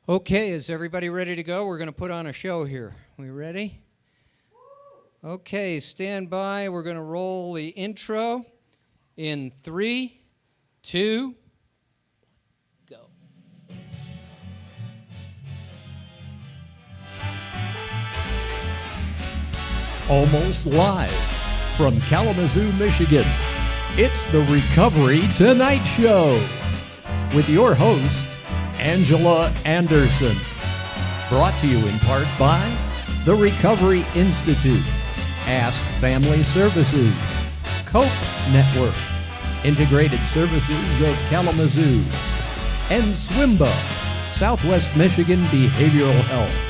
Okay, is everybody ready to go? We're going to put on a show here. We ready? Okay, stand by. We're going to roll the intro in 3, 2, go. Almost live from Kalamazoo, Michigan, it's the Recovery Tonight Show with your host, Angela Anderson. Brought to you in part by the Recovery Institute, Ask Family Services, Cope Network, Integrated Services of Kalamazoo, and SWMBH, Southwest Michigan Behavioral Health.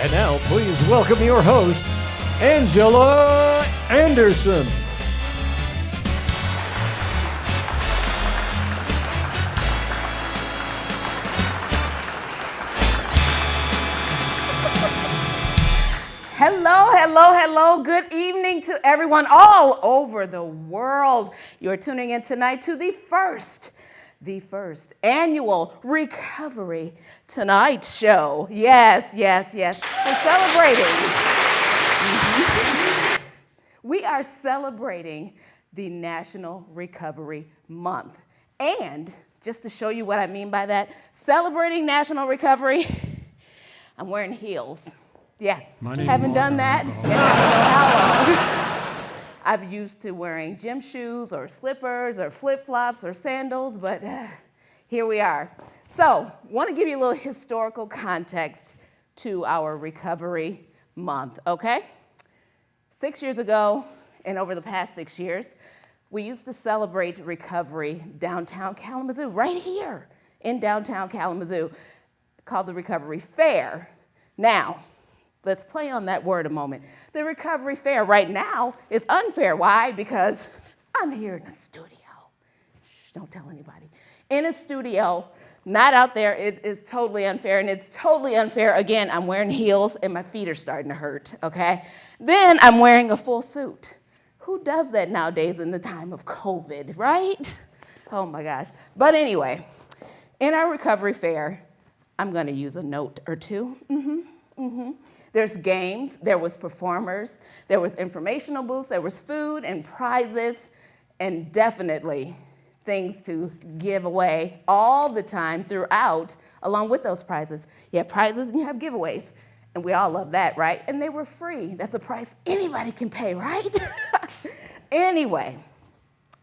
And now, please welcome your host, Angela Anderson. Hello, hello, hello. Good evening to everyone all over the world. You're tuning in tonight to the first annual Recovery Tonight Show. Yes. We're celebrating. We are celebrating the National Recovery Month. And just to show you what I mean by that, celebrating National Recovery, I'm wearing heels. Yeah, haven't done that in I don't know how long. I'm used to wearing gym shoes or slippers or flip-flops or sandals, but here we are. So, want to give you a little historical context to our Recovery Month, okay? 6 years ago, and over the past 6 years, we used to celebrate recovery downtown Kalamazoo, right here in downtown Kalamazoo, called the Recovery Fair. Now, let's play on that word a moment. The Recovery Fair right now is unfair. Why? Because I'm here in a studio. Shh, don't tell anybody. In a studio, not out there. It is totally unfair, and it's totally unfair. Again, I'm wearing heels, and my feet are starting to hurt, okay? Then I'm wearing a full suit. Who does that nowadays in the time of COVID, right? Oh my gosh. But anyway, in our Recovery Fair, I'm gonna use a note or two. There's games, there was performers, there was informational booths, there was food and prizes, and definitely things to give away all the time throughout, along with those prizes. You have prizes and you have giveaways, and we all love that, right? And they were free. That's a price anybody can pay, right? Anyway,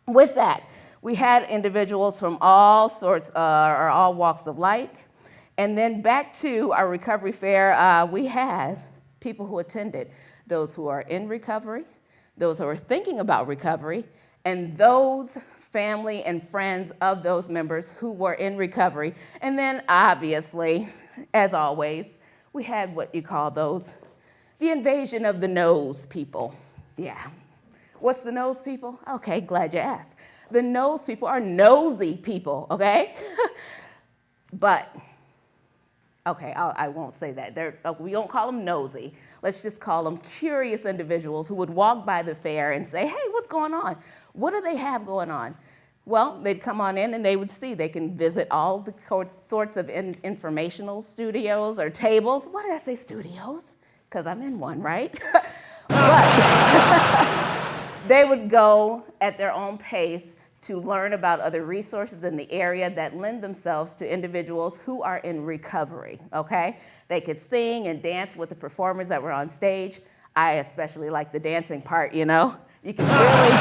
with that, we had individuals from all sorts or all walks of life. And then back to our Recovery Fair, we had people who attended, those who are in recovery, those who are thinking about recovery, and those family and friends of those members who were in recovery. And then obviously, as always, we had what you call those, the invasion of the nose people. Yeah. What's the nose people? Okay, glad you asked. The nose people are nosy people, okay? But okay, I won't say that. We don't call them nosy. Let's just call them curious individuals who would walk by the fair and say, hey, what's going on? What do they have going on? Well, they'd come on in and they would see. They can visit all the sorts of informational studios or tables. Why did I say studios? Because I'm in one, right? But they would go at their own pace to learn about other resources in the area that lend themselves to individuals who are in recovery, okay? They could sing and dance with the performers that were on stage. I especially like the dancing part, you know? You can really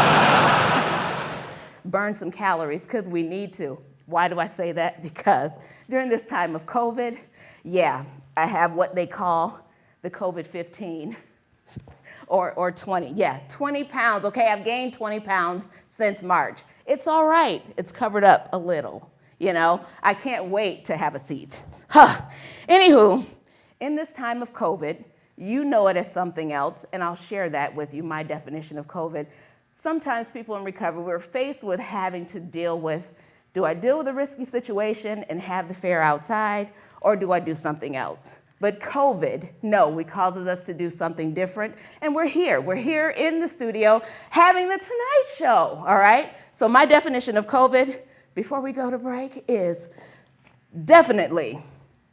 burn some calories, because we need to. Why do I say that? Because during this time of COVID, yeah, I have what they call the COVID-15. Or 20, yeah, 20 pounds, okay? I've gained 20 pounds since March. It's all right, it's covered up a little, you know? I can't wait to have a seat. Anywho, in this time of COVID, you know it as something else, and I'll share that with you, my definition of COVID. Sometimes people in recovery, we're faced with having to deal with, do I deal with a risky situation and have the fair outside, or do I do something else? But COVID, no, it causes us to do something different. And we're here. We're here in the studio having the Tonight Show, all right? So my definition of COVID, before we go to break, is definitely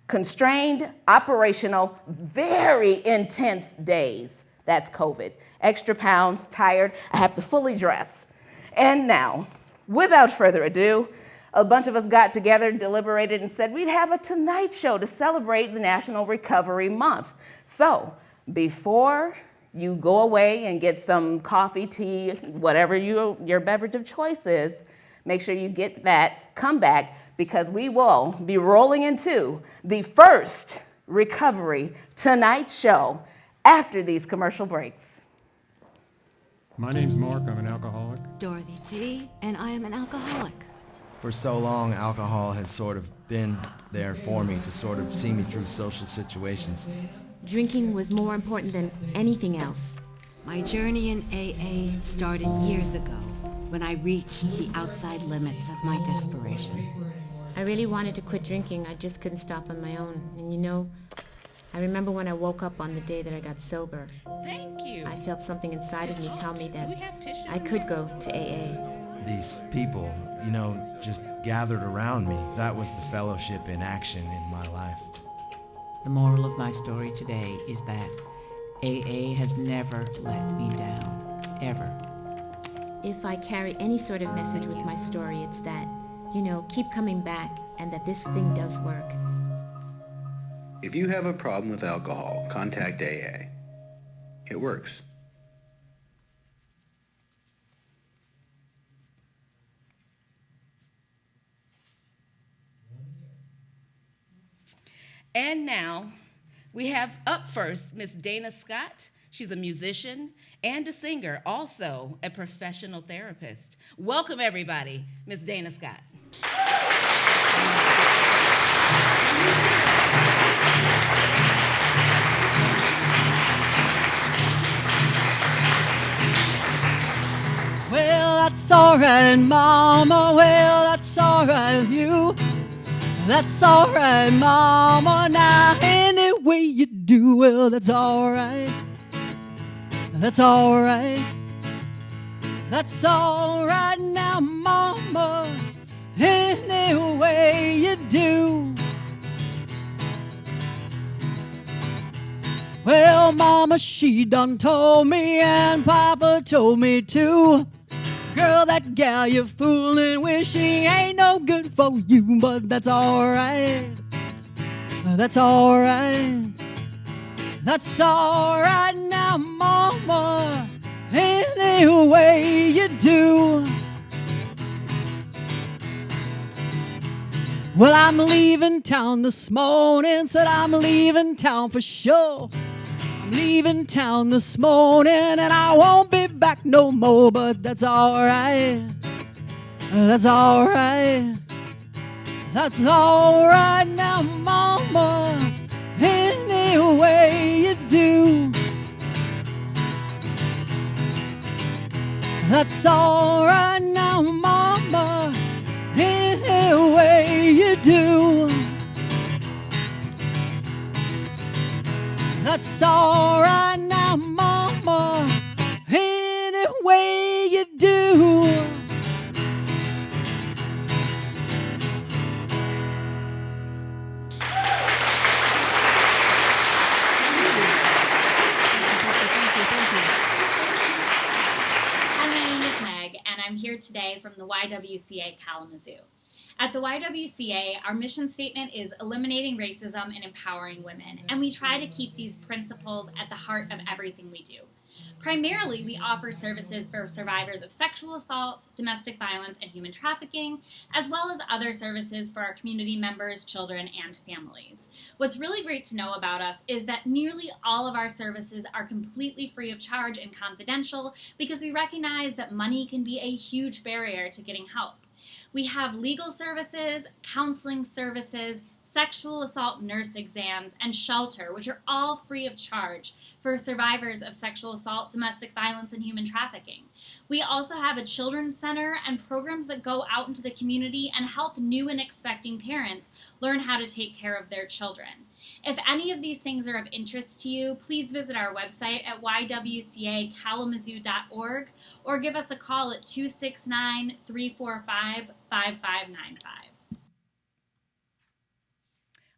constrained, operational, very intense days. That's COVID. Extra pounds, tired, I have to fully dress. And now, without further ado, a bunch of us got together, deliberated, and said we'd have a Tonight Show to celebrate the National Recovery Month. So, before you go away and get some coffee, tea, whatever your beverage of choice is, make sure you get that, come back, because we will be rolling into the first Recovery Tonight Show after these commercial breaks. My name's Mark. I'm an alcoholic. Dorothy T., and I am an alcoholic. For so long, alcohol has sort of been there for me to sort of see me through social situations. Drinking was more important than anything else. My journey in AA started years ago when I reached the outside limits of my desperation. I really wanted to quit drinking. I just couldn't stop on my own. And you know, I remember when I woke up on the day that I got sober. Thank you. I felt something inside of me tell me that I could go to AA. These people, you know, just gathered around me. That was the fellowship in action in my life. The moral of my story today is that AA has never let me down, ever. If I carry any sort of message with my story, it's that, you know, keep coming back and that this thing does work. If you have a problem with alcohol, contact AA. It works. And now, we have up first Miss Dana Scott. She's a musician and a singer, also a professional therapist. Welcome, everybody, Miss Dana Scott. Well, that's alright, Mama. Well, that's alright, you. That's alright, Mama. Now, any way you do, well, that's alright. That's alright. That's alright now, Mama. Any way you do. Well, Mama, she done told me, and Papa told me too. Girl, that gal you're fooling with, she ain't no good for you, but that's alright. That's alright. That's alright now, Mama. Any way you do. Well, I'm leaving town this morning, said I'm leaving town for sure. I'm leaving town this morning and I won't be back no more, but that's alright. That's alright. That's alright now, Mama. Any way you do. That's alright now, Mama. Any way you do. That's alright now, Mama. Any way you do. I'm here today from the YWCA Kalamazoo. At the YWCA, our mission statement is eliminating racism and empowering women, and we try to keep these principles at the heart of everything we do. Primarily, we offer services for survivors of sexual assault, domestic violence, and human trafficking, as well as other services for our community members, children, and families. What's really great to know about us is that nearly all of our services are completely free of charge and confidential because we recognize that money can be a huge barrier to getting help. We have legal services, counseling services, sexual assault nurse exams, and shelter, which are all free of charge for survivors of sexual assault, domestic violence, and human trafficking. We also have a children's center and programs that go out into the community and help new and expecting parents learn how to take care of their children. If any of these things are of interest to you, please visit our website at YWCAKalamazoo.org or give us a call at 269-345-5595.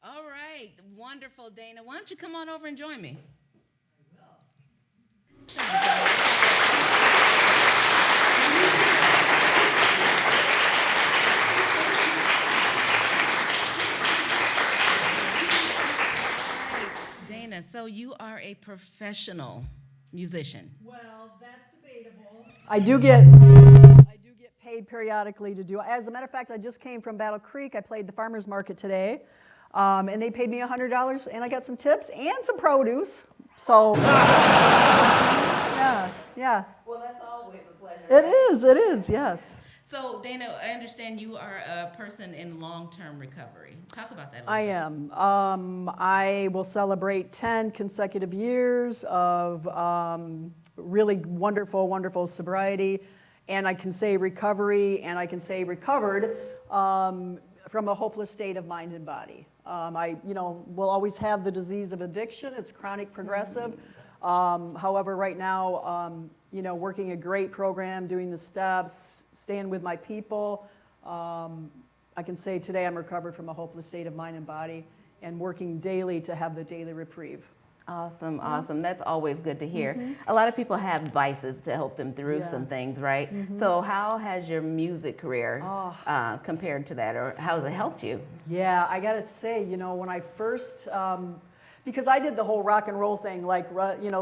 All right, wonderful, Dana. Why don't you come on over and join me? Dana, so you are a professional musician. Well, that's debatable. I do get paid periodically to do. As a matter of fact, I just came from Battle Creek. I played the farmers market today, and they paid me $100, and I got some tips and some produce. So, yeah. Well, that's always a pleasure. It is, yes. So, Dana, I understand you are a person in long-term recovery. Talk about that a little I bit. am. I will celebrate 10 consecutive years of really wonderful, wonderful sobriety. And I can say recovery, and I can say recovered from a hopeless state of mind and body. I will always have the disease of addiction. It's chronic progressive. However, right now, working a great program, doing the steps, staying with my people. I can say today I'm recovered from a hopeless state of mind and body and working daily to have the daily reprieve. Awesome, awesome. That's always good to hear. A lot of people have vices to help them through some things, right? So how has your music career compared to that, or how has it helped you? Yeah, I got to say, when I first, because I did the whole rock and roll thing, like,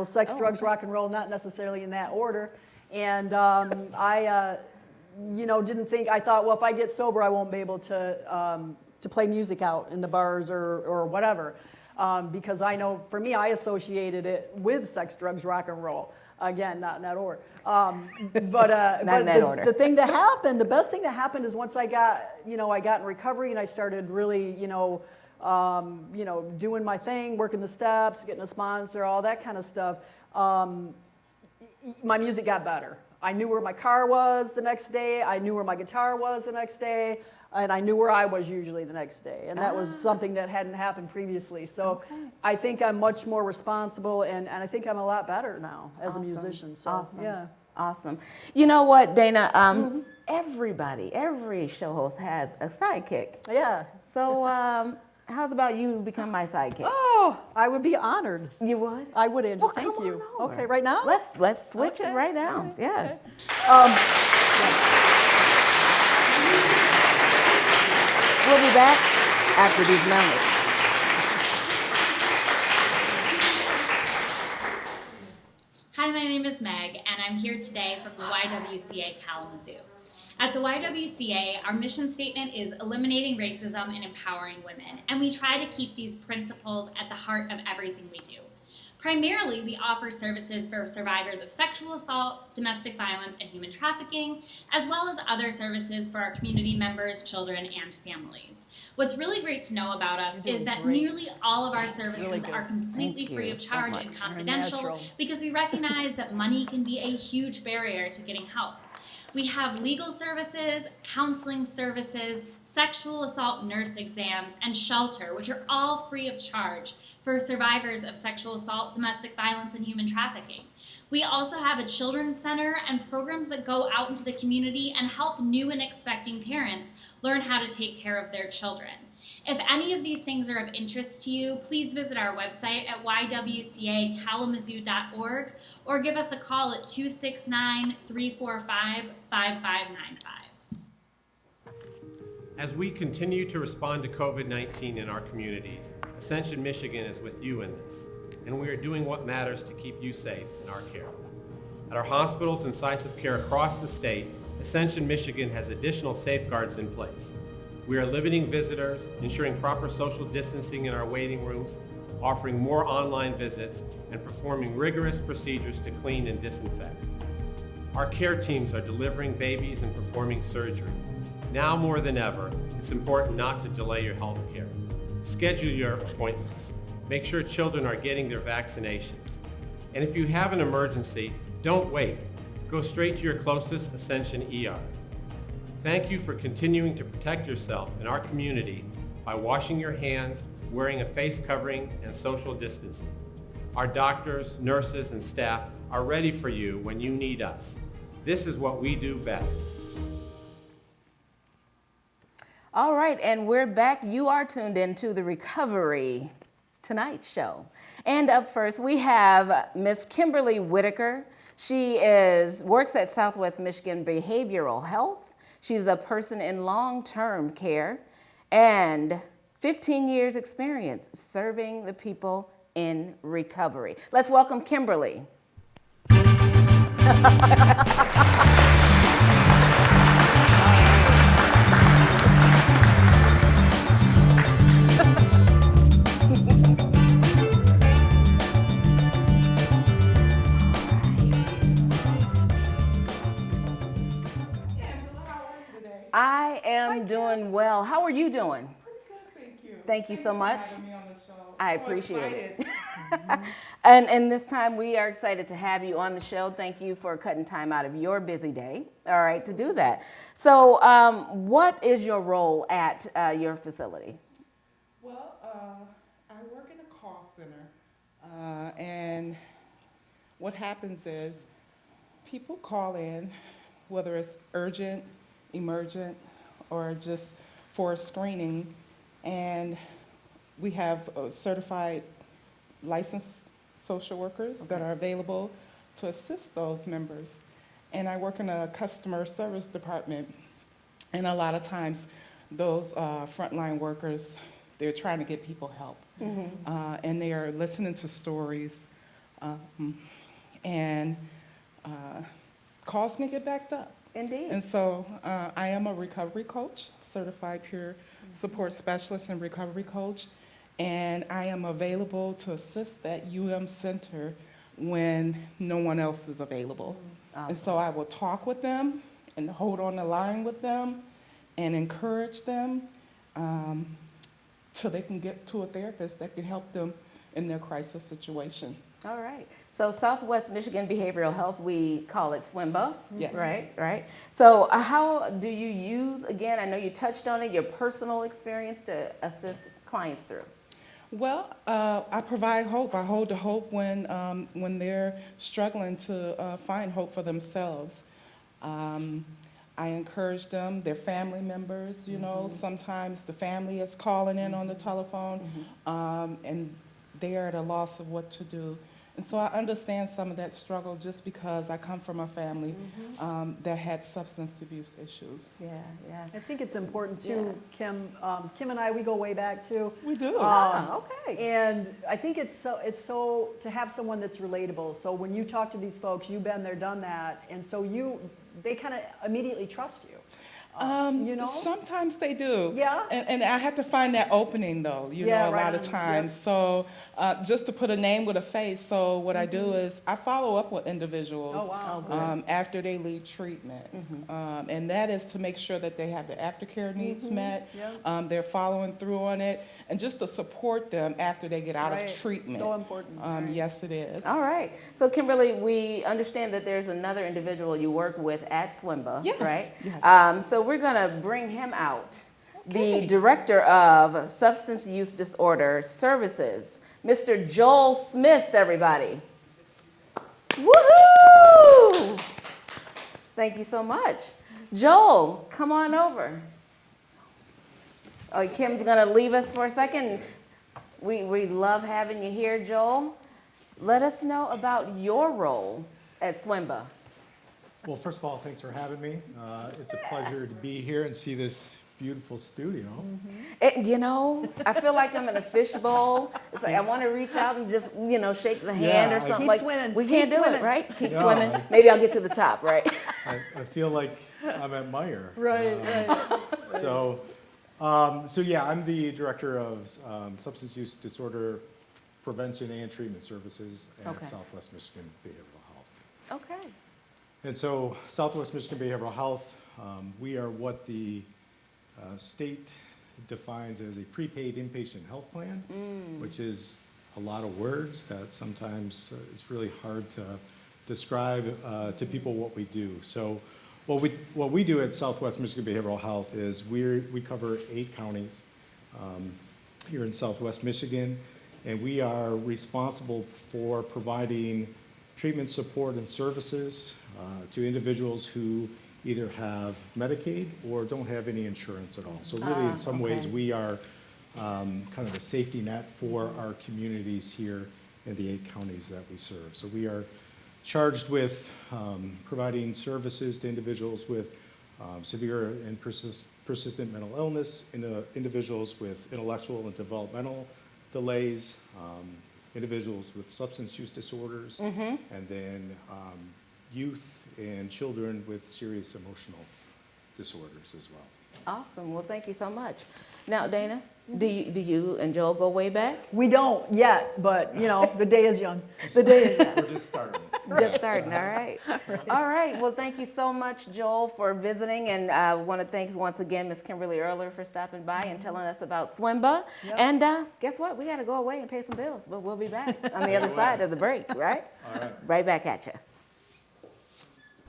sex, drugs, rock and roll, not necessarily in that order. And I didn't think, I thought, well, if I get sober, I won't be able to play music out in the bars or whatever. Because I know, for me, I associated it with sex, drugs, rock and roll. Again, not in that order. The thing that happened, the best thing that happened is once I got in recovery and I started really, doing my thing, working the steps, getting a sponsor, all that kind of stuff. My music got better. I knew where my car was the next day. I knew where my guitar was the next day. And I knew where I was usually the next day. And that was something that hadn't happened previously. So I think I'm much more responsible, and I think I'm a lot better now as a musician. So, yeah. Awesome. You know what, Dana? Every show host has a sidekick. Yeah. So how's about you become my sidekick? Oh, I would be honored. You would? I would, Angel. Well, Thank come you. on over. Okay, right now? Let's switch it right now. Okay. Yes. We'll be back after these melodies. Hi, my name is Meg, and I'm here today from the YWCA Kalamazoo. At the YWCA, our mission statement is eliminating racism and empowering women, and we try to keep these principles at the heart of everything we do. Primarily, we offer services for survivors of sexual assault, domestic violence, and human trafficking, as well as other services for our community members, children, and families. What's really great to know about us is that nearly all of our services are completely free of charge and confidential because we recognize that money can be a huge barrier to getting help. We have legal services, counseling services, sexual assault nurse exams, and shelter, which are all free of charge for survivors of sexual assault, domestic violence, and human trafficking. We also have a children's center and programs that go out into the community and help new and expecting parents learn how to take care of their children. If any of these things are of interest to you, please visit our website at YWCAKalamazoo.org or give us a call at 269-345-5595. As we continue to respond to COVID-19 in our communities, Ascension, Michigan is with you in this, and we are doing what matters to keep you safe in our care. At our hospitals and sites of care across the state, Ascension, Michigan has additional safeguards in place. We are limiting visitors, ensuring proper social distancing in our waiting rooms, offering more online visits, and performing rigorous procedures to clean and disinfect. Our care teams are delivering babies and performing surgery. Now more than ever, it's important not to delay your health care. Schedule your appointments. Make sure children are getting their vaccinations. And if you have an emergency, don't wait. Go straight to your closest Ascension ER. Thank you for continuing to protect yourself and our community by washing your hands, wearing a face covering and social distancing. Our doctors, nurses, and staff are ready for you when you need us. This is what we do best. All right, and we're back. You are tuned into the Recovery Tonight show. And up first, we have Miss Kimberly Whitaker. She works at Southwest Michigan Behavioral Health. She's a person in long-term care and 15 years experience serving the people in recovery. Let's welcome Kimberly. I am doing well. How are you doing? Pretty good, thank you. Thank you so much. For having me on the show. I So appreciate excited. it. And this time we are excited to have you on the show. Thank you for cutting time out of your busy day, all right, to do that. So what is your role at your facility? Well, I work in a call center, and what happens is people call in, whether it's urgent, emergent, or just for a screening, and we have certified licensed social workers that are available to assist those members. And I work in a customer service department, and a lot of times those frontline workers, they're trying to get people help. And they are listening to stories, and calls can get backed up. Indeed. And so I am a recovery coach, certified peer support specialist and recovery coach, and I am available to assist that center when no one else is available. And so I will talk with them and hold on the line with them and encourage them so they can get to a therapist that can help them in their crisis situation. All right. So Southwest Michigan Behavioral Health, we call it SWMBH, Yes. right? So how do you use, again, I know you touched on it, your personal experience to assist clients through? Well, I provide hope. I hold the hope when they're struggling to find hope for themselves. I encourage them, their family members, you know, sometimes the family is calling in on the telephone, and they are at a loss of what to do. And so I understand some of that struggle just because I come from a family that had substance abuse issues. Yeah. I think it's important too, Kim. Kim and I, we go way back too. We do. Okay. And I think it's so to have someone that's relatable. So when you talk to these folks, you've been there, done that, and so they kind of immediately trust you. You know? Sometimes they do. Yeah. And I have to find that opening though, you know, a lot of times. So just to put a name with a face, so what I do is I follow up with individuals after they leave treatment. And that is to make sure that they have their aftercare needs met, they're following through on it, and just to support them after they get out of treatment. So important. Yes, it is. All right. So Kimberly, we understand that there's another individual you work with at SWMBH, right? Yes. So we're going to bring him out. The Director of Substance Use Disorder Services, Mr. Joel Smith, everybody. Woohoo! Thank you so much. Joel, come on over. Oh, Kim's going to leave us for a second. We love having you here, Joel. Let us know about your role at SWMBH. Well, first of all, thanks for having me. It's a pleasure to be here and see this beautiful studio. You know, I feel like I'm in a fishbowl. It's like I want to reach out and just, you know, shake the hand or something. Keep swimming. We can't do it, right? Keep Yeah, swimming. Maybe I'll get to the top, right? I feel like I'm at Meyer. Right. So yeah, I'm the Director of Substance Use Disorder Prevention and Treatment Services at Southwest Michigan Behavioral Health. Okay. And so Southwest Michigan Behavioral Health, we are what the state defines as a prepaid inpatient health plan, which is a lot of words that sometimes it's really hard to describe to people what we do. So what we do at Southwest Michigan Behavioral Health is we cover 8 counties. here in Southwest Michigan, and we are responsible for providing treatment support and services to individuals who either have Medicaid or don't have any insurance at all. So really, in some ways, we are kind of a safety net for our communities here in the 8 counties that we serve. So we are charged with providing services to individuals with severe and persistent mental illness, individuals with intellectual and developmental delays, individuals with substance use disorders, and then youth and children with serious emotional disorders as well. Awesome. Well, thank you so much. Now, Dana, do you and Joel go way back? We don't yet, but you know, the day is young. The day is young. We're just starting. Just starting, all right. All right, well, thank you so much, Joel, for visiting, and I want to thank once again Ms. Kimberly Earler for stopping by and telling us about SWMBH. Yep. And guess what? We got to go away and pay some bills, but we'll be back on the other side of the break, right? All right. Right back at you.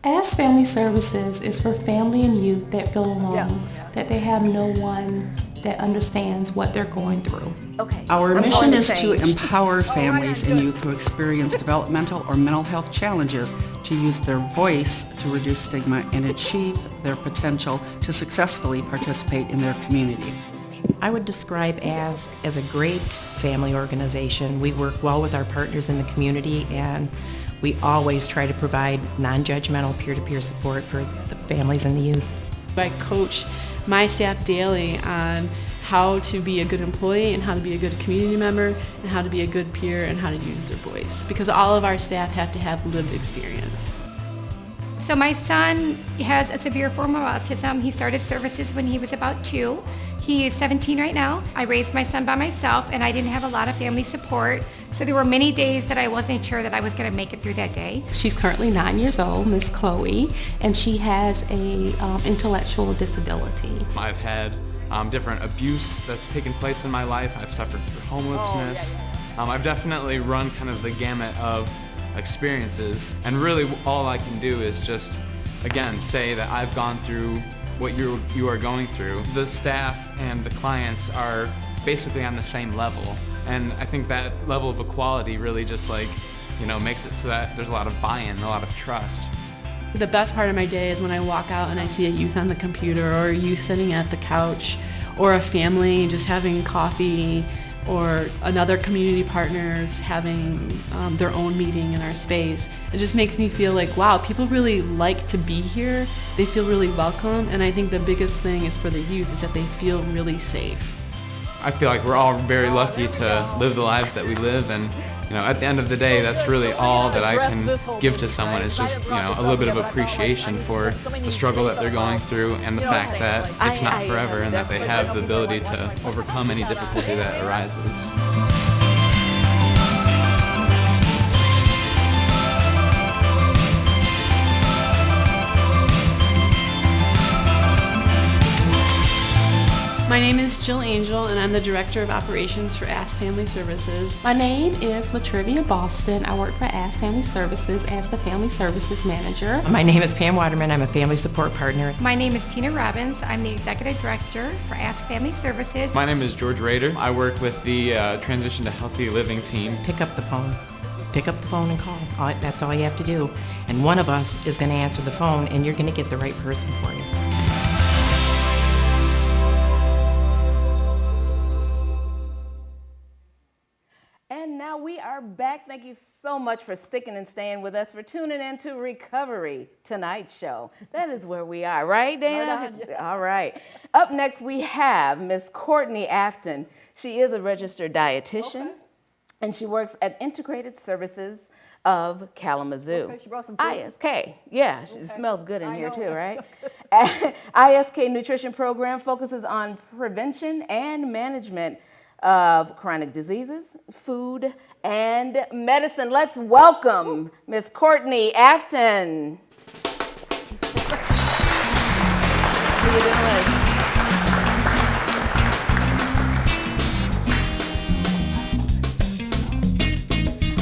Ask Family Services is for family and youth that feel alone, that they have no one that understands what they're going through. Okay. Our mission is to empower families and youth who experience developmental or mental health challenges to use their voice to reduce stigma and achieve their potential to successfully participate in their community. I would describe Ask as a great family organization. We work well with our partners in the community, and we always try to provide non-judgmental peer-to-peer support for the families and the youth. I coach my staff daily on how to be a good employee and how to be a good community member and how to be a good peer and how to use their voice, because all of our staff have to have lived experience. So my son has a severe form of autism. He started services when he was about 2. He is 17 right now. I raised my son by myself, and I didn't have a lot of family support. So there were many days that I wasn't sure that I was going to make it through that day. She's currently 9 years old, Miss Chloe, and she has a intellectual disability. I've had different abuse that's taken place in my life. I've suffered through homelessness. I've definitely run kind of the gamut of experiences, and really all I can do is just, again, say that I've gone through what you are going through. The staff and the clients are basically on the same level, and I think that level of equality really just makes it so that there's a lot of buy-in, a lot of trust. The best part of my day is when I walk out and I see a youth on the computer, or a youth sitting at the couch, or a family just having coffee, or another community partners having their own meeting in our space. It just makes me feel like, wow, people really like to be here. They feel really welcome, and I think the biggest thing is for the youth is that they feel really safe. I feel like we're all very lucky to live the lives that we live, and at the end of the day, that's really all that I can give to someone is just a little bit of appreciation for the struggle that they're going through, and the fact that it's not forever and that they have the ability to overcome any difficulty that arises. My name is Jill Angel, and I'm the Director of Operations for Ask Family Services. My name is Latrivia Boston. I work for Ask Family Services as the Family Services Manager. My name is Pam Waterman. I'm a family support partner. My name is Tina Robbins. I'm the Executive Director for Ask Family Services. My name is George Rader. I work with the Transition to Healthy Living team. Pick up the phone. Pick up the phone and call. That's all you have to do. And one of us is going to answer the phone, and you're going to get the right person for you. And now we are back. Thank you so much for sticking and staying with us, for tuning in to Recovery Tonight Show. That is where we are, right, Dana? All right. Up next, we have Miss Courtney Afton. She is a registered dietitian, and she works at Integrated Services of Kalamazoo. Okay, she brought some food. ISK. Yeah, it smells good in here too, right? ISK Nutrition Program focuses on prevention and management of chronic diseases, food, and medicine. Let's welcome Miss Courtney Afton. How you doing?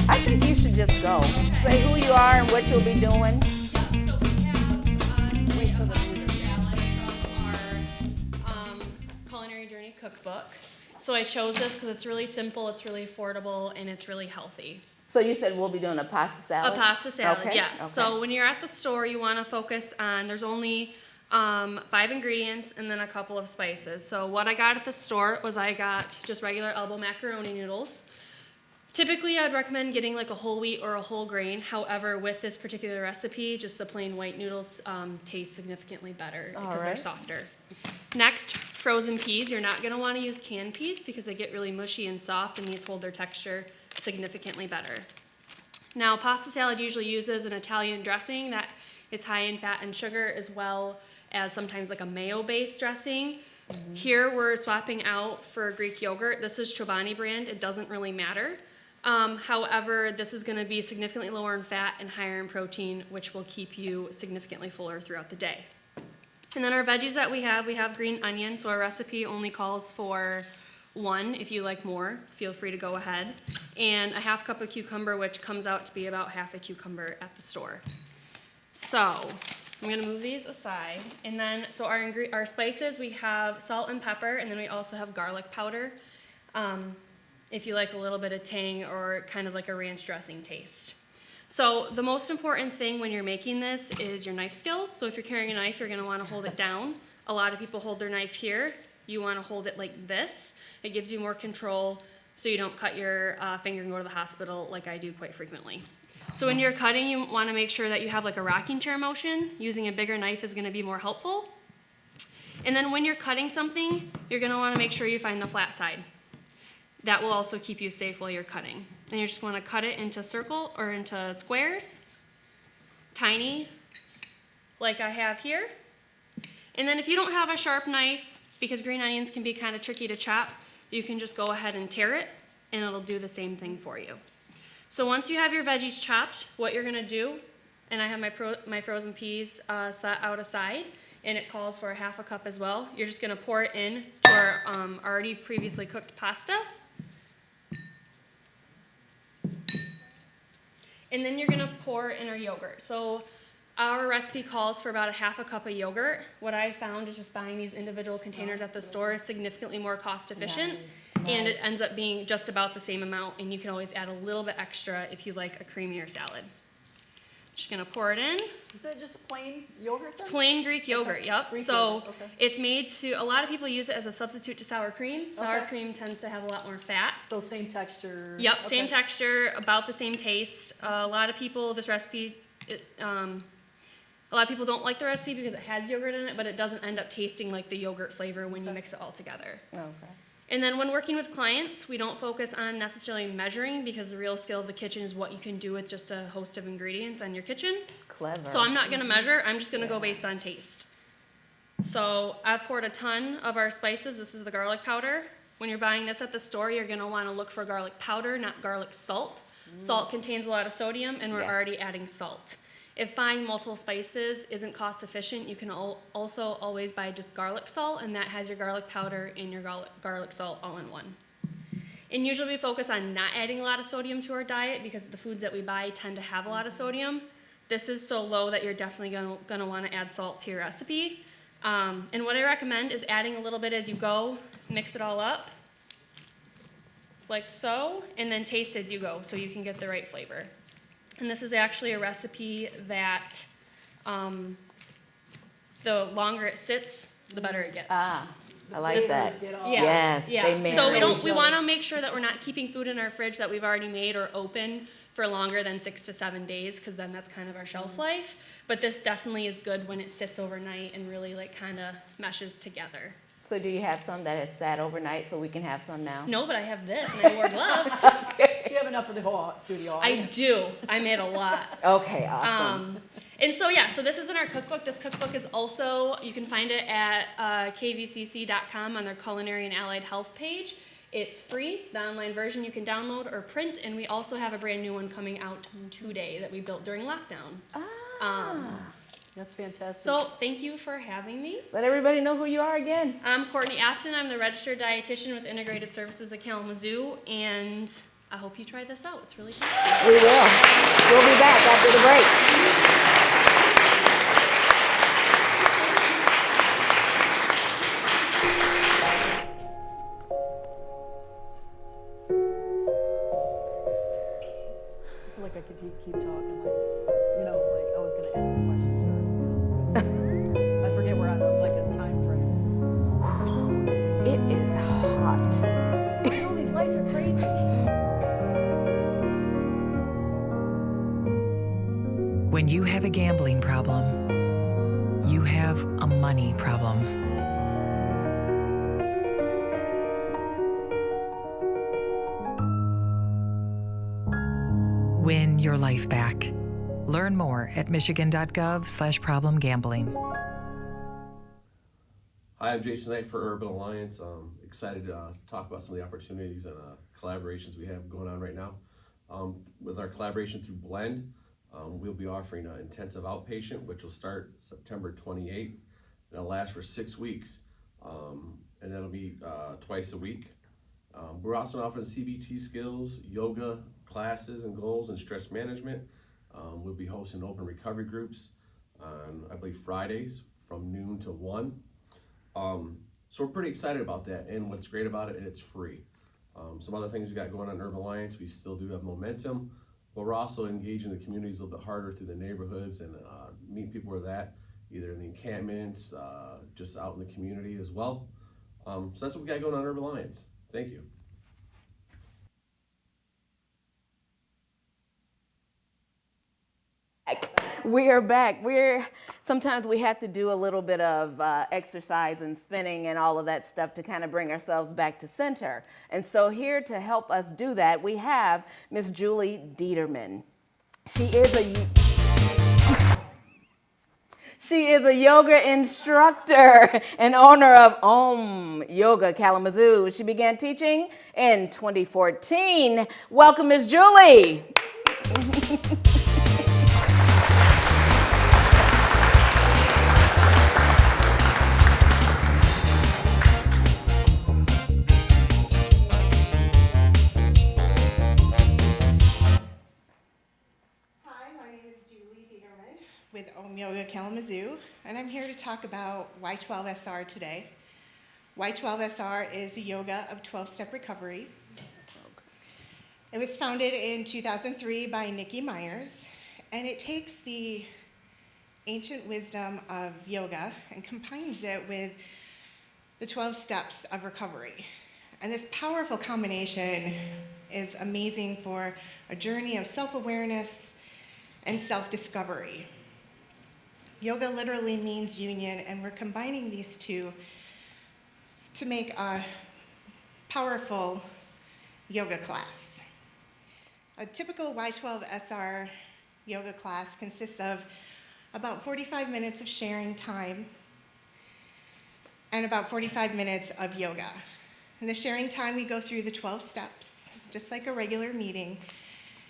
I think you should just go. Say who you are and what you'll be doing. Culinary Journey Cookbook. So I chose this because it's really simple, it's really affordable, and it's really healthy. So you said we'll be doing a pasta salad? A pasta salad, okay. yes. Okay. So when you're at the store, you want to focus on, there's only 5 ingredients and then a couple of spices. So what I got at the store was I got just regular elbow macaroni noodles. Typically, I'd recommend getting like a whole wheat or a whole grain. However, with this particular recipe, just the plain white noodles taste significantly better because they're softer. Next, frozen peas. You're not going to want to use canned peas because they get really mushy and soft, and these hold their texture significantly better. Now, pasta salad usually uses an Italian dressing that is high in fat and sugar, as well as sometimes like a mayo-based dressing. Here, we're swapping out for Greek yogurt. This is Chobani brand. It doesn't really matter. However, this is going to be significantly lower in fat and higher in protein, which will keep you significantly fuller throughout the day. And then our veggies that we have green onion. So our recipe only calls for 1. If you like more, feel free to go ahead. And a half cup of cucumber, which comes out to be about half a cucumber at the store. So I'm going to move these aside. And then, so our spices, we have salt and pepper, and then we also have garlic powder. If you like a little bit of tang or kind of like a ranch dressing taste. So the most important thing when you're making this is your knife skills. So if you're carrying a knife, you're going to want to hold it down. A lot of people hold their knife here. You want to hold it like this. It gives you more control so you don't cut your finger and go to the hospital like I do quite frequently. So when you're cutting, you want to make sure that you have like a rocking chair motion. Using a bigger knife is going to be more helpful. And then when you're cutting something, you're going to want to make sure you find the flat side. That will also keep you safe while you're cutting. And you just want to cut it into circle or into squares, tiny, like I have here. And then if you don't have a sharp knife, because green onions can be kind of tricky to chop, you can just go ahead and tear it, and it'll do the same thing for you. So once you have your veggies chopped, what you're going to do, and I have my frozen peas set out aside, and it calls for a half a cup as well. You're just going to pour it in to our already previously cooked pasta. And then you're going to pour in our yogurt. So our recipe calls for about a half a cup of yogurt. What I found is just buying these individual containers at the store is significantly more cost efficient. And it ends up being just about the same amount, and you can always add a little bit extra if you like a creamier salad. Just gonna pour it in. Is it just plain yogurt then? Plain Greek yogurt, yep. Greek so yogurt, okay. It's made to, a lot of people use it as a substitute to sour cream. Sour cream tends to have a lot more fat. So same texture? Yep, same texture, about the same taste. A lot of people, this recipe, a lot of people don't like the recipe because it has yogurt in it, but it doesn't end up tasting like the yogurt flavor when you mix it all together. Okay. And then when working with clients, we don't focus on necessarily measuring because the real skill of the kitchen is what you can do with just a host of ingredients on your kitchen. Clever. So I'm not going to measure, I'm just going to go based on taste. So I've poured a ton of our spices. This is the garlic powder. When you're buying this at the store, you're going to want to look for garlic powder, not garlic salt. Salt contains a lot of sodium, and we're already adding salt. If buying multiple spices isn't cost efficient, you can also always buy just garlic salt, and that has your garlic powder and your garlic salt all in one. And usually we focus on not adding a lot of sodium to our diet because the foods that we buy tend to have a lot of sodium. This is so low that you're definitely going to want to add salt to your recipe. And what I recommend is adding a little bit as you go, mix it all up, like so, and then taste as you go so you can get the right flavor. And this is actually a recipe that the longer it sits, the better it gets. I like that. Yeah. Yes, so we want to make sure that we're not keeping food in our fridge that we've already made or open for longer than 6 to 7 days, because then that's kind of our shelf life. But this definitely is good when it sits overnight and really like kind of meshes together. So do you have some that has sat overnight so we can have some now? No, but I have this, and I wore gloves. You have enough for the whole studio audience. I do. I made a lot. Okay, awesome. And so, yeah, so this is in our cookbook. This cookbook is also, you can find it at kvcc.com on their culinary and allied health page. It's free. The online version you can download or print, and we also have a brand new one coming out today that we built during lockdown. That's fantastic. So thank you for having me. Let everybody know who you are again. I'm Courtney Afton. I'm the registered dietitian with Integrated Services at Kalamazoo, and I hope you try this out. It's really tasty. We will. We'll be back after the break. gambling problem. You have a money problem. Win your life back. Learn more at michigan.gov/problemgambling. Hi, I'm Jason Knight for Urban Alliance. Excited to talk about some of the opportunities and collaborations we have going on right now. With our collaboration through Blend, we'll be offering an intensive outpatient, which will start September 28th, and it'll last for 6 weeks, and that'll be twice a week. We're also offering CBT skills, yoga classes and goals, and stress management. We'll be hosting open recovery groups on, I believe, Fridays from noon to 1. So we're pretty excited about that, and what's great about it, it's free. Some other things we got going on in Urban Alliance, we still do have momentum, but we're also engaging the communities a little bit harder through the neighborhoods and meeting people where that, either in the encampments, just out in the community as well. So that's what we got going on in Urban Alliance. Thank you. We are back. Sometimes we have to do a little bit of exercise and spinning and all of that stuff to kind of bring ourselves back to center. And so here to help us do that, we have Miss Julie Dieterman. She is a yoga instructor and owner of Om Yoga Kalamazoo. She began teaching in 2014. Welcome, Miss Julie. With Om Yoga Kalamazoo, and I'm here to talk about Y12SR today. Y12SR is the yoga of 12-step recovery. It was founded in 2003 by Nikki Myers, and it takes the ancient wisdom of yoga and combines it with the 12 steps of recovery. And this powerful combination is amazing for a journey of self-awareness and self-discovery. Yoga literally means union, and we're combining these two to make a powerful yoga class. A typical Y12SR yoga class consists of about 45 minutes of sharing time and about 45 minutes of yoga. In the sharing time, we go through the 12 steps, just like a regular meeting.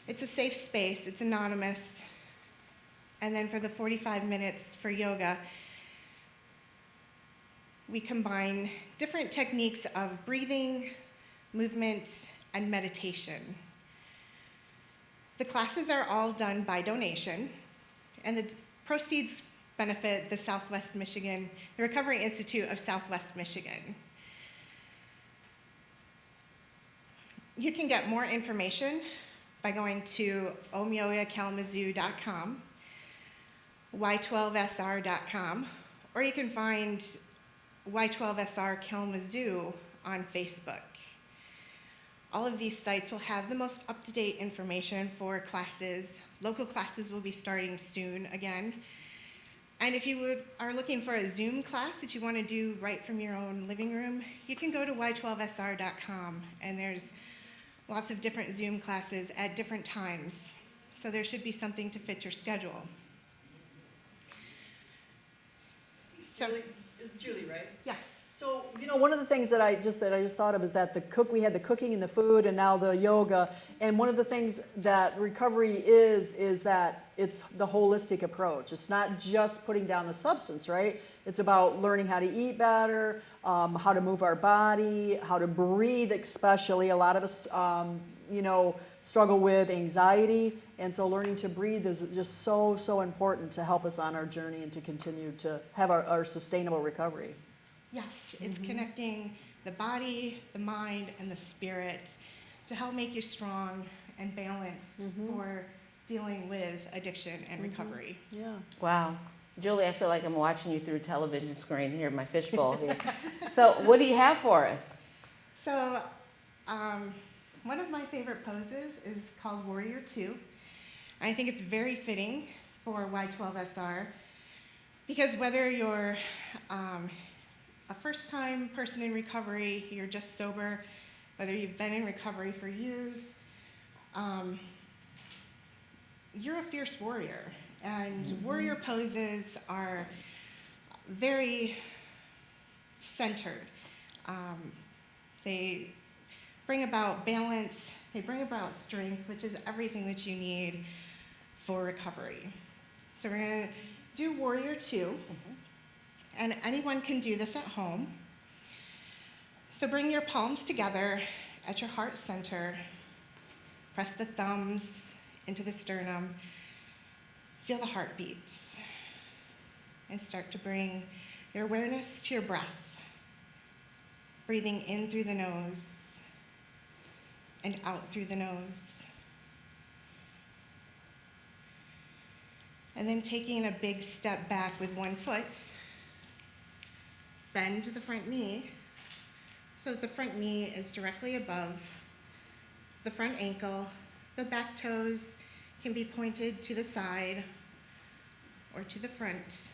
It's a safe space, it's anonymous. And then for the 45 minutes for yoga, we combine different techniques of breathing, movement, and meditation. The classes are all done by donation, and the proceeds benefit the the Recovery Institute of Southwest Michigan. You can get more information by going to omyogakalamazoo.com, y12sr.com, or you can find Y12SR Kalamazoo on Facebook. All of these sites will have the most up-to-date information for classes. Local classes will be starting soon again. And if you are looking for a Zoom class that you want to do right from your own living room, you can go to y12sr.com, and there's lots of different Zoom classes at different times. So there should be something to fit your schedule. It's Julie, right? Yes. So, one of the things that I just thought of is that we had the cooking and the food, and now the yoga. And one of the things that recovery is that it's the holistic approach. It's not just putting down the substance, right? It's about learning how to eat better, how to move our body, how to breathe, especially. A lot of us, struggle with anxiety, and so learning to breathe is just so important to help us on our journey and to continue to have our sustainable recovery. Yes, it's connecting the body, the mind, and the spirit to help make you strong and balanced for dealing with addiction and recovery. Yeah. Wow. Julie, I feel like I'm watching you through a television screen here, my fishbowl here. So what do you have for us? So one of my favorite poses is called Warrior Two. I think it's very fitting for Y12SR because whether you're a first-time person in recovery, you're just sober, whether you've been in recovery for years, you're a fierce warrior. And warrior poses are very centered. They bring about balance, they bring about strength, which is everything that you need for recovery. So we're gonna do Warrior 2, and anyone can do this at home. So bring your palms together at your heart center, press the thumbs into the sternum, feel the heartbeats, and start to bring your awareness to your breath, breathing in through the nose and out through the nose. And then taking a big step back with one foot, bend the front knee so that the front knee is directly above the front ankle. The back toes can be pointed to the side or to the front.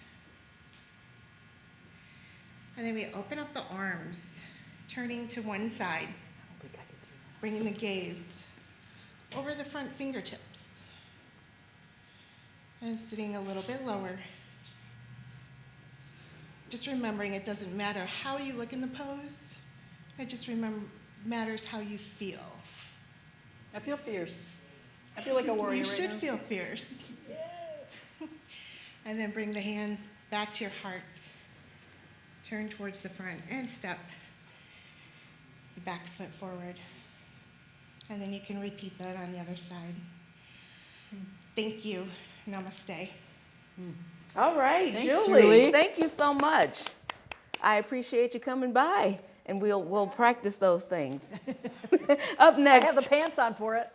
And then we open up the arms, turning to one side, bringing the gaze over the front fingertips, and sitting a little bit lower. Just remembering it doesn't matter how you look in the pose, it just matters how you feel. I feel fierce. I feel like a warrior You right should now. feel fierce. And then bring the hands back to your heart. Turn towards the front and step the back foot forward. And then you can repeat that on the other side. Thank you. Namaste. All right, Thanks, Julie. Julie. Thank you so much. I appreciate you coming by, and we'll practice those things. Up next. I have the pants on for it.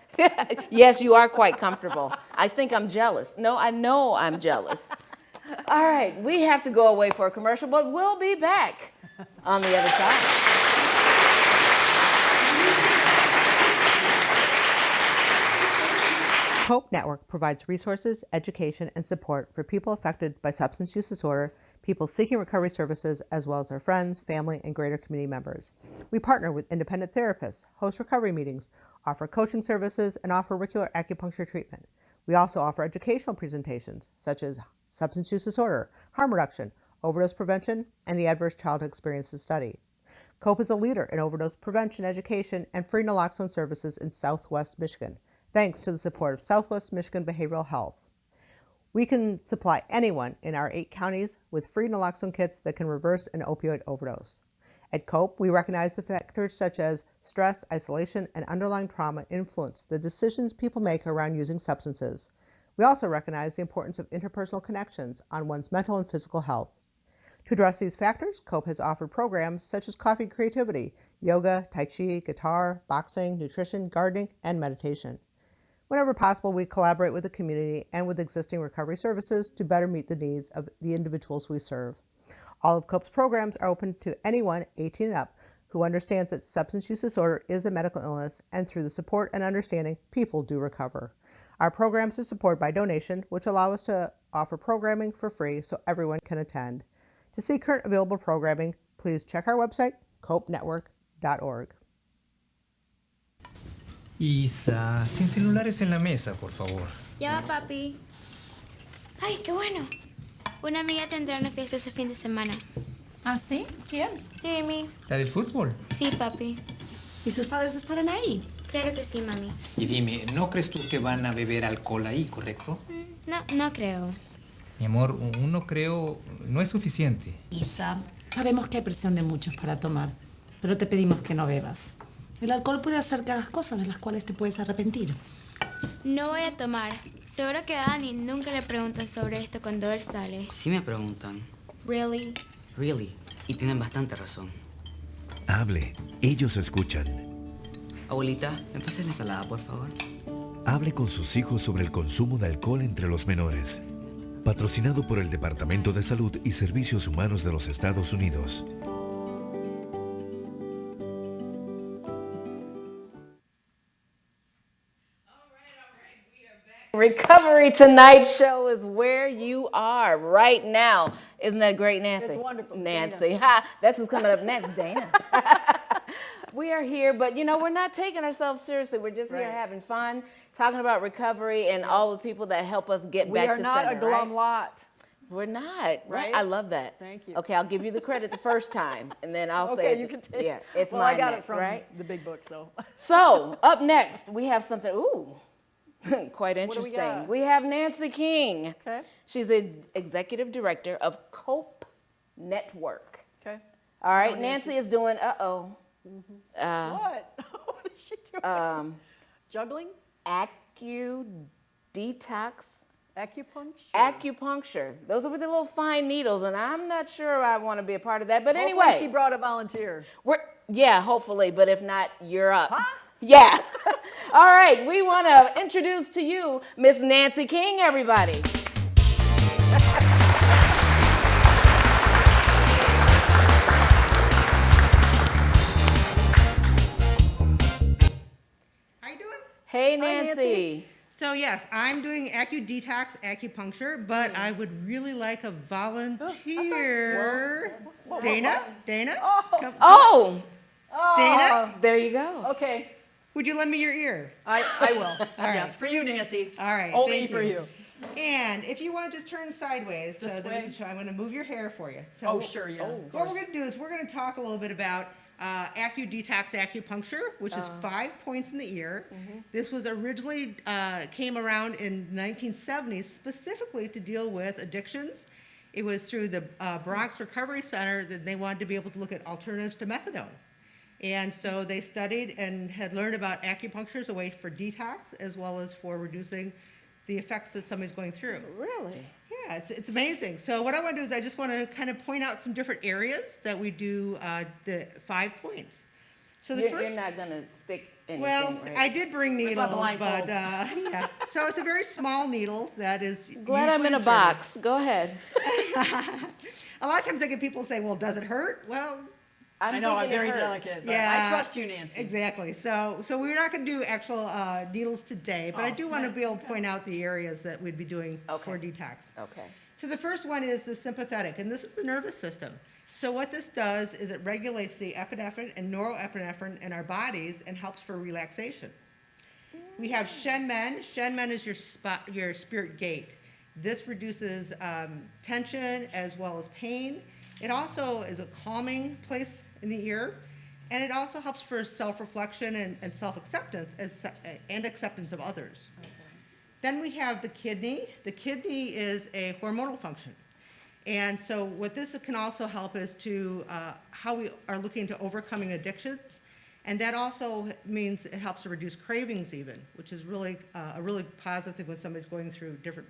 Yes, you are quite comfortable. I think I'm jealous. No, I know I'm jealous. All right, we have to go away for a commercial, but we'll be back on the other side. COPE Network provides resources, education, and support for people affected by substance use disorder, people seeking recovery services, as well as their friends, family, and greater community members. We partner with independent therapists, host recovery meetings, offer coaching services, and offer auricular acupuncture treatment. We also offer educational presentations, such as substance use disorder, harm reduction, overdose prevention, and the Adverse Childhood Experiences Study. COPE is a leader in overdose prevention education and free naloxone services in Southwest Michigan, thanks to the support of Southwest Michigan Behavioral Health. We can supply anyone in our 8 counties with free naloxone kits that can reverse an opioid overdose. At COPE, we recognize the factors such as stress, isolation, and underlying trauma influence the decisions people make around using substances. We also recognize the importance of interpersonal connections on one's mental and physical health. To address these factors, COPE has offered programs such as coffee creativity, yoga, tai chi, guitar, boxing, nutrition, gardening, and meditation. Whenever possible, we collaborate with the community and with existing recovery services to better meet the needs of the individuals we serve. All of COPE's programs are open to anyone 18 and up who understands that substance use disorder is a medical illness, and through the support and understanding, people do recover. Our programs are supported by donation, which allow us to offer programming for free so everyone can attend. To see current available programming, please check our website, copenetwork.org. Isa, sin celulares en la mesa, por favor. Ya va, papi. Ay, qué bueno. Una amiga tendrá una fiesta ese fin de semana. ¿Ah, sí? ¿Quién? Jamie. ¿La del fútbol? Sí, papi. ¿Y sus padres estarán ahí? Claro que sí, mami. Y dime, ¿no crees tú que van a beber alcohol ahí, correcto? No creo. Mi amor, uno creo no es suficiente. Isa, sabemos que hay presión de muchos para tomar, pero te pedimos que no bebas. El alcohol puede hacer que hagas cosas de las cuales te puedes arrepentir. No voy a tomar. Seguro que a Dani nunca le preguntan sobre esto cuando él sale. Sí me preguntan. Really? Really. Y tienen bastante razón. Hable, ellos escuchan. Abuelita, ¿me pasas la ensalada, por favor? Hable con sus hijos sobre el consumo de alcohol entre los menores. Patrocinado por el Departamento de Salud y Servicios Humanos de los Estados Unidos. Recovery Tonight show is where you are right now. Isn't that great, Nancy? It's wonderful. Nancy. Ha, that's who's coming up next, Dana. We are here, but you know, we're not taking ourselves seriously. We're just here having fun, talking about recovery and all the people that help us get back to center. We are not a glum lot. We're not. Right? I love that. Thank you. Okay, I'll give you the credit the first time, and then I'll say Okay, you can take. Yeah, it's well, mine I got next, it from right? the big book, so. So up next, we have something. Ooh. Quite What do we interesting. got? We have Nancy King. Okay. She's the executive director of COPE Network. Okay. All right, Hello, Nancy is doing, what? What is she doing? Juggling? Detox. Acupuncture? Acupuncture. Those are with the little fine needles, and I'm not sure I want to be a part of that. But Hopefully anyway. she brought a volunteer. Yeah, hopefully, but if not, you're up. Huh? Yeah. All right, we want to introduce to you Miss Nancy King, everybody. How you doing? Hey, Hi, Nancy. So yes, I'm doing detox acupuncture, but I would really like a volunteer. Dana? Come. Oh. Dana? There you go. Okay. Would you lend me your ear? I will. All right. Yes, for you, Nancy. All right. Only thank for you. And if you want to just turn sideways, This so that we way? can show, I'm going to move your hair for you. So Oh, sure, yeah. of What we're course. going to do is we're going to talk a little bit about detox acupuncture, which is 5 points in the ear. This was originally came around in the 1970s specifically to deal with addictions. It was through the Bronx Recovery Center that they wanted to be able to look at alternatives to methadone. And so they studied and had learned about acupuncture as a way for detox as well as for reducing the effects that somebody's going through. Really? Yeah, it's amazing. So what I want to do is I just want to kind of point out some different areas that we do the 5 points. So the You're not going to stick anything, well, right? I did bring Where's my needles, but blindfold? yeah. So it's a very small needle that is Glad I'm in a usually box. Go ahead. a lot of times I get people say, well, does it hurt? Well, I know, I'm very delicate, but I trust you, Nancy. Exactly. So we're not going to do actual needles today, but I do want to snap. be able to point out the areas that we'd be doing for detox. Okay. So the first one is the sympathetic, and this is the nervous system. So what this does is it regulates the epinephrine and norepinephrine in our bodies and helps for relaxation. We have Shenmen. Shenmen is your spirit gate. This reduces tension as well as pain. It also is a calming place in the ear, and it also helps for self-reflection and self-acceptance and acceptance of others. Okay. Then we have the kidney. The kidney is a hormonal function. And so what this can also help is to how we are looking to overcoming addictions. And that also means it helps to reduce cravings even, which is really a really positive thing when somebody's going through different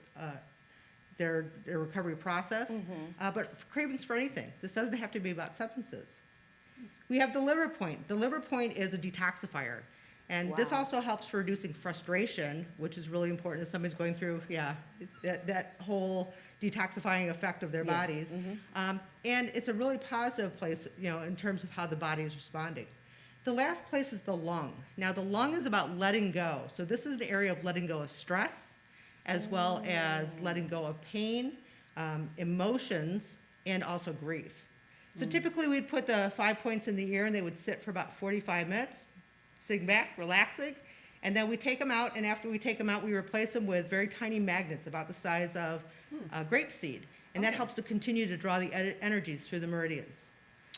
their recovery process. But cravings for anything. This doesn't have to be about substances. We have the liver point. The liver point is a detoxifier. And this also helps for reducing frustration, which is really important if somebody's going through, that whole detoxifying effect of their bodies. And it's a really positive place, in terms of how the body is responding. The last place is the lung. Now, the lung is about letting go. So this is the area of letting go of stress, as well as letting go of pain, emotions, and also grief. So typically we'd put the 5 points in the ear and they would sit for about 45 minutes, sitting back, relaxing, and then we take them out, and after we take them out, we replace them with very tiny magnets about the size of grapeseed, and that helps to continue to draw the energies through the meridians.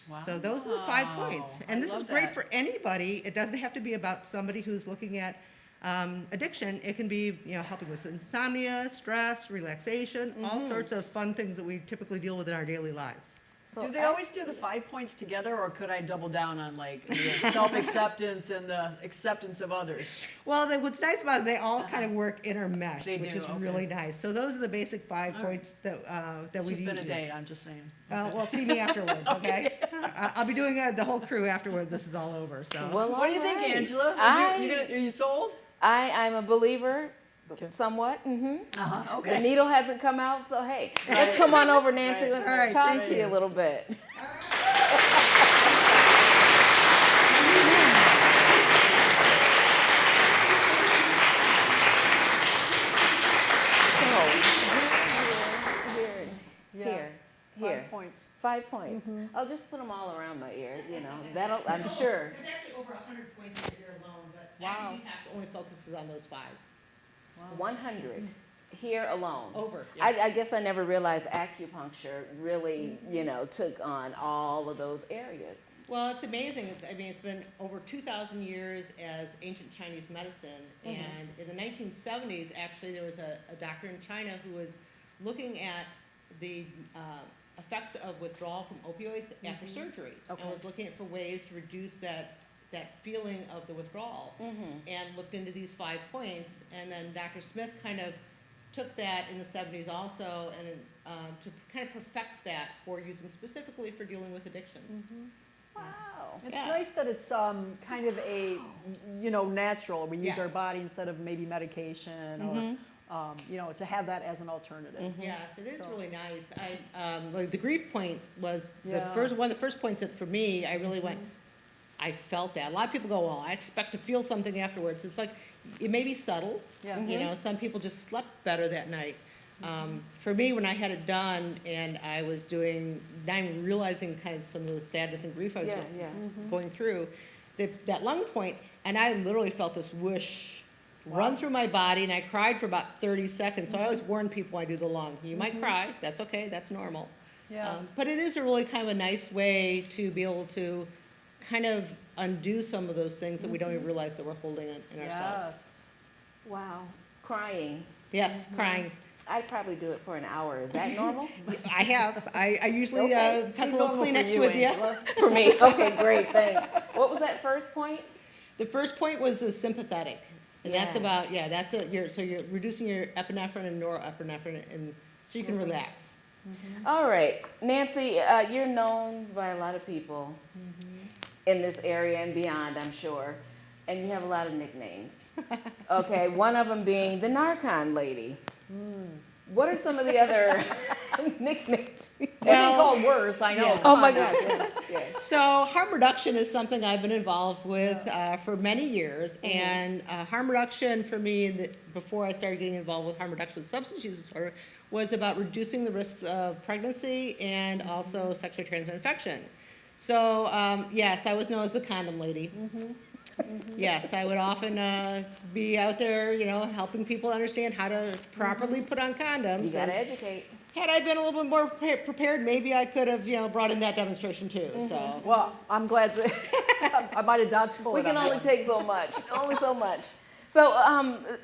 Wow. So those are the 5 points, and this is great for anybody. It doesn't have to be about somebody who's looking at addiction. It can be, helping with insomnia, stress, relaxation, all sorts of fun things that we typically deal with in our daily lives. So do they always do the 5 points together, or could I double down on like the self-acceptance and the acceptance of others? Well, what's nice about it, they all kind of work intermeshed, which is really nice. So those are the basic 5 points that we use. It's been a day, I'm just saying. Well, see me afterwards, okay? I'll be doing the whole crew afterward. This is all over. So. Well, what do you think, Angela? Are you sold? I'm a believer. Somewhat. Okay. The needle hasn't come out, so hey, let's come on over, Nancy. Let's talk to you a little bit. Here. 5 points. 5 points. I'll just put them all around my ear, that'll, I'm sure. There's actually over 100 points in here alone, but Wow. detox only focuses on those 5. 100 here alone. Over, I yes. guess I never realized acupuncture really, took on all of those areas. Well, it's amazing. It's been over 2,000 years as ancient Chinese medicine. And in the 1970s, actually, there was a doctor in China who was looking at the effects of withdrawal from opioids after surgery. Okay. And was looking for ways to reduce that feeling of the withdrawal. And looked into these 5 points. And then Dr. Smith kind of took that in the 70s also and to kind of perfect that for using specifically for dealing with addictions. Wow. It's Yeah. nice that it's kind of a, natural. We use our Yes. body instead of maybe medication or, to have that as an alternative. Yes, it is really nice. Like the grief point was Yeah. one of the first points that for me, I really went, I felt that. A lot of people go, well, I expect to feel something afterwards. It's like, it may be subtle. Yeah. Some people just slept better that night. For me, when I had it done and I was now I'm realizing kind of some of the sadness and grief I was going through, that lung point, and I literally felt this whoosh run through my body, and I cried for about 30 seconds. So I always warn people when I do the lung, you might cry, that's okay, that's normal. Yeah. But it is a really kind of a nice way to be able to kind of undo some of those things that we don't even realize that we're holding in ourselves. Yes. Wow. Crying. Yes, crying. I'd probably do it for an hour. Is that normal? I have. I usually tuck a It's little normal for Kleenex you, with you. Angela. For me. Okay, great, thanks. What was that first point? The first point was the sympathetic. And that's Yeah. about, so you're reducing your epinephrine and norepinephrine, and so you can relax. All right, Nancy, you're known by a lot of people in this area and beyond, I'm sure, and you have a lot of nicknames. Okay, one of them being the Narcon Lady. What are some of the other nicknames? They've been called worse, I know. Yes. Oh my God. Yeah. So harm reduction is something I've been involved with for many years, and harm reduction for me, before I started getting involved with harm reduction with substance use disorder, was about reducing the risks of pregnancy and also sexually transmitted infection. So yes, I was known as the condom lady. Yes, I would often be out there, helping people understand how to properly put on condoms. You gotta And educate. had I been a little bit more prepared, maybe I could have, brought in that demonstration too. So Well, I'm glad that I might have dodged a bullet. We can on that only one. take so much, only so much. So,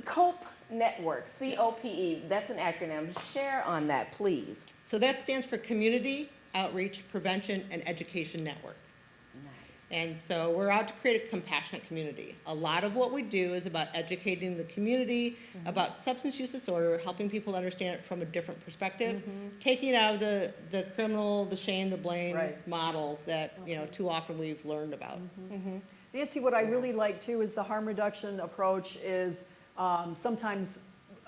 COPE Network, COPE, that's an acronym. Share on that, please. So that stands for Community Outreach, Prevention, and Education Network. And so we're out to create a compassionate community. A lot of what we do is about educating the community about substance use disorder, helping people understand it from a different perspective, taking it out of the criminal, the shame, the blame model that, too often we've learned about. Nancy, what I really like too is the harm reduction approach is sometimes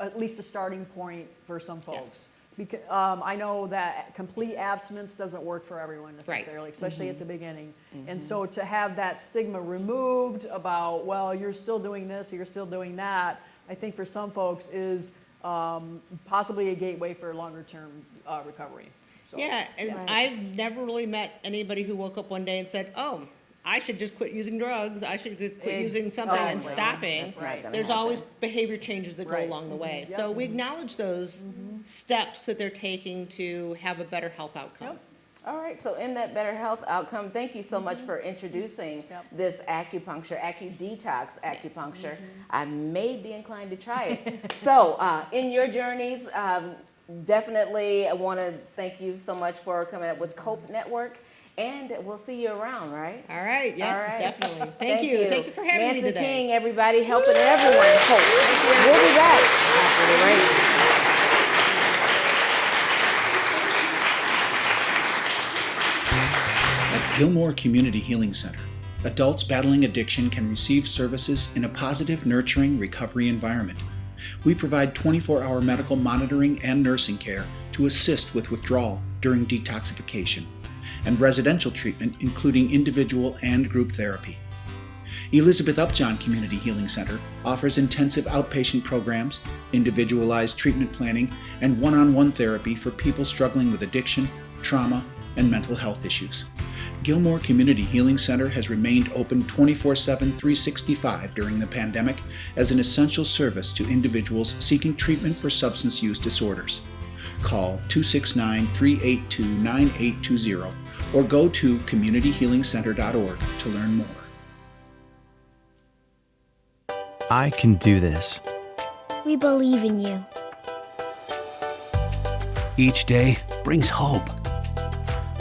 at least a starting point for some folks. Because I know that complete abstinence doesn't work for everyone necessarily, especially at the beginning. And so to have that stigma removed about, well, you're still doing this or you're still doing that, I think for some folks is possibly a gateway for longer term recovery. So, Yeah, and I've never really met anybody who woke up one day and said, oh, I should just quit using drugs, I should quit using something and stopping. That's not gonna There's happen. always behavior changes that go along the way. So we acknowledge those steps that they're taking to have a better health outcome. All right, so in that better health outcome, thank you so much for introducing this acupuncture, detox acupuncture. I may be inclined to try it. So in your journeys, definitely I want to thank you so much for coming up with COPE Network. And we'll see you around, right? All right, yes, All right. definitely. Thank you. Thank you for having Nancy me today. King, everybody, helping everyone cope. We'll be back after the break. At Gilmore Community Healing Center, adults battling addiction can receive services in a positive, nurturing recovery environment. We provide 24-hour medical monitoring and nursing care to assist with withdrawal during detoxification, and residential treatment including individual and group therapy. Elizabeth Upjohn Community Healing Center offers intensive outpatient programs, individualized treatment planning, and one-on-one therapy for people struggling with addiction, trauma, and mental health issues. Gilmore Community Healing Center has remained open 24/7, 365 during the pandemic as an essential service to individuals seeking treatment for substance use disorders. Call 269-382-9820 or go to communityhealingcenter.org to learn more. I can do this. We believe in you. Each day brings hope.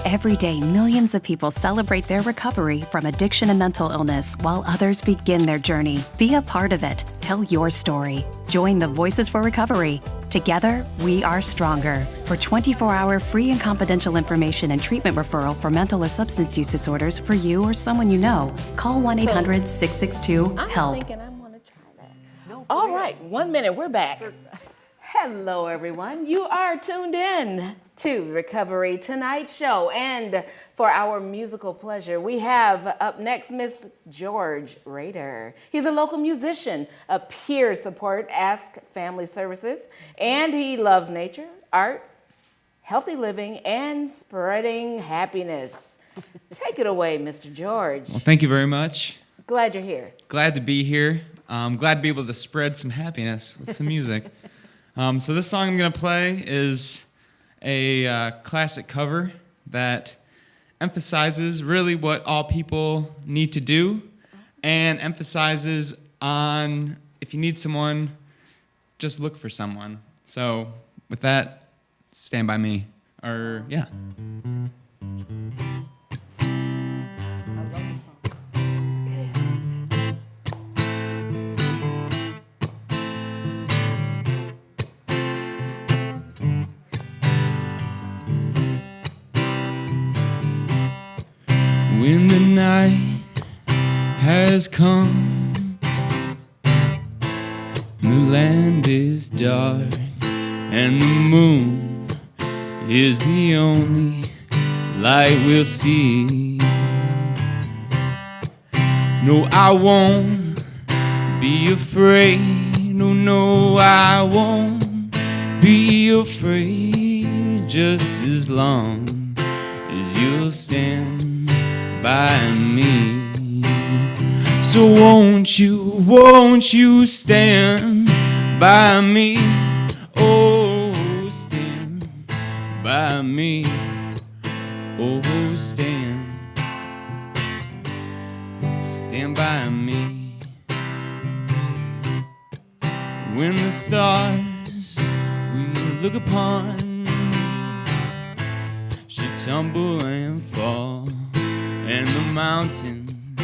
Every day, millions of people celebrate their recovery from addiction and mental illness while others begin their journey. Be a part of it. Tell your story. Join the Voices for Recovery. Together, we are stronger. For 24-hour free and confidential information and treatment referral for mental or substance use disorders for you or someone you know, call 1-800-662-HELP. I'm thinking I'm going to try that. All right, 1 minute, we're back. Hello, everyone. You are tuned in to Recovery Tonight Show. And for our musical pleasure, we have up next Miss George Rader. He's a local musician, a peer support, Ask Family Services, and he loves nature, art, healthy living, and spreading happiness. Take it away, Mr. George. Well, thank you very much. Glad you're here. Glad to be here. Glad to be able to spread some happiness with some music. So this song I'm going to play is a classic cover that emphasizes really what all people need to do and emphasizes on if you need someone, just look for someone. So with that, Stand By Me. Or, yeah. When the night has come, the land is dark, and the moon is the only light we'll see. No, I won't be afraid. No, I won't be afraid, just as long as you'll stand by me. So won't you stand by me? Oh, stand by me. Oh, stand by me. When the stars we look upon should tumble and fall, and the mountains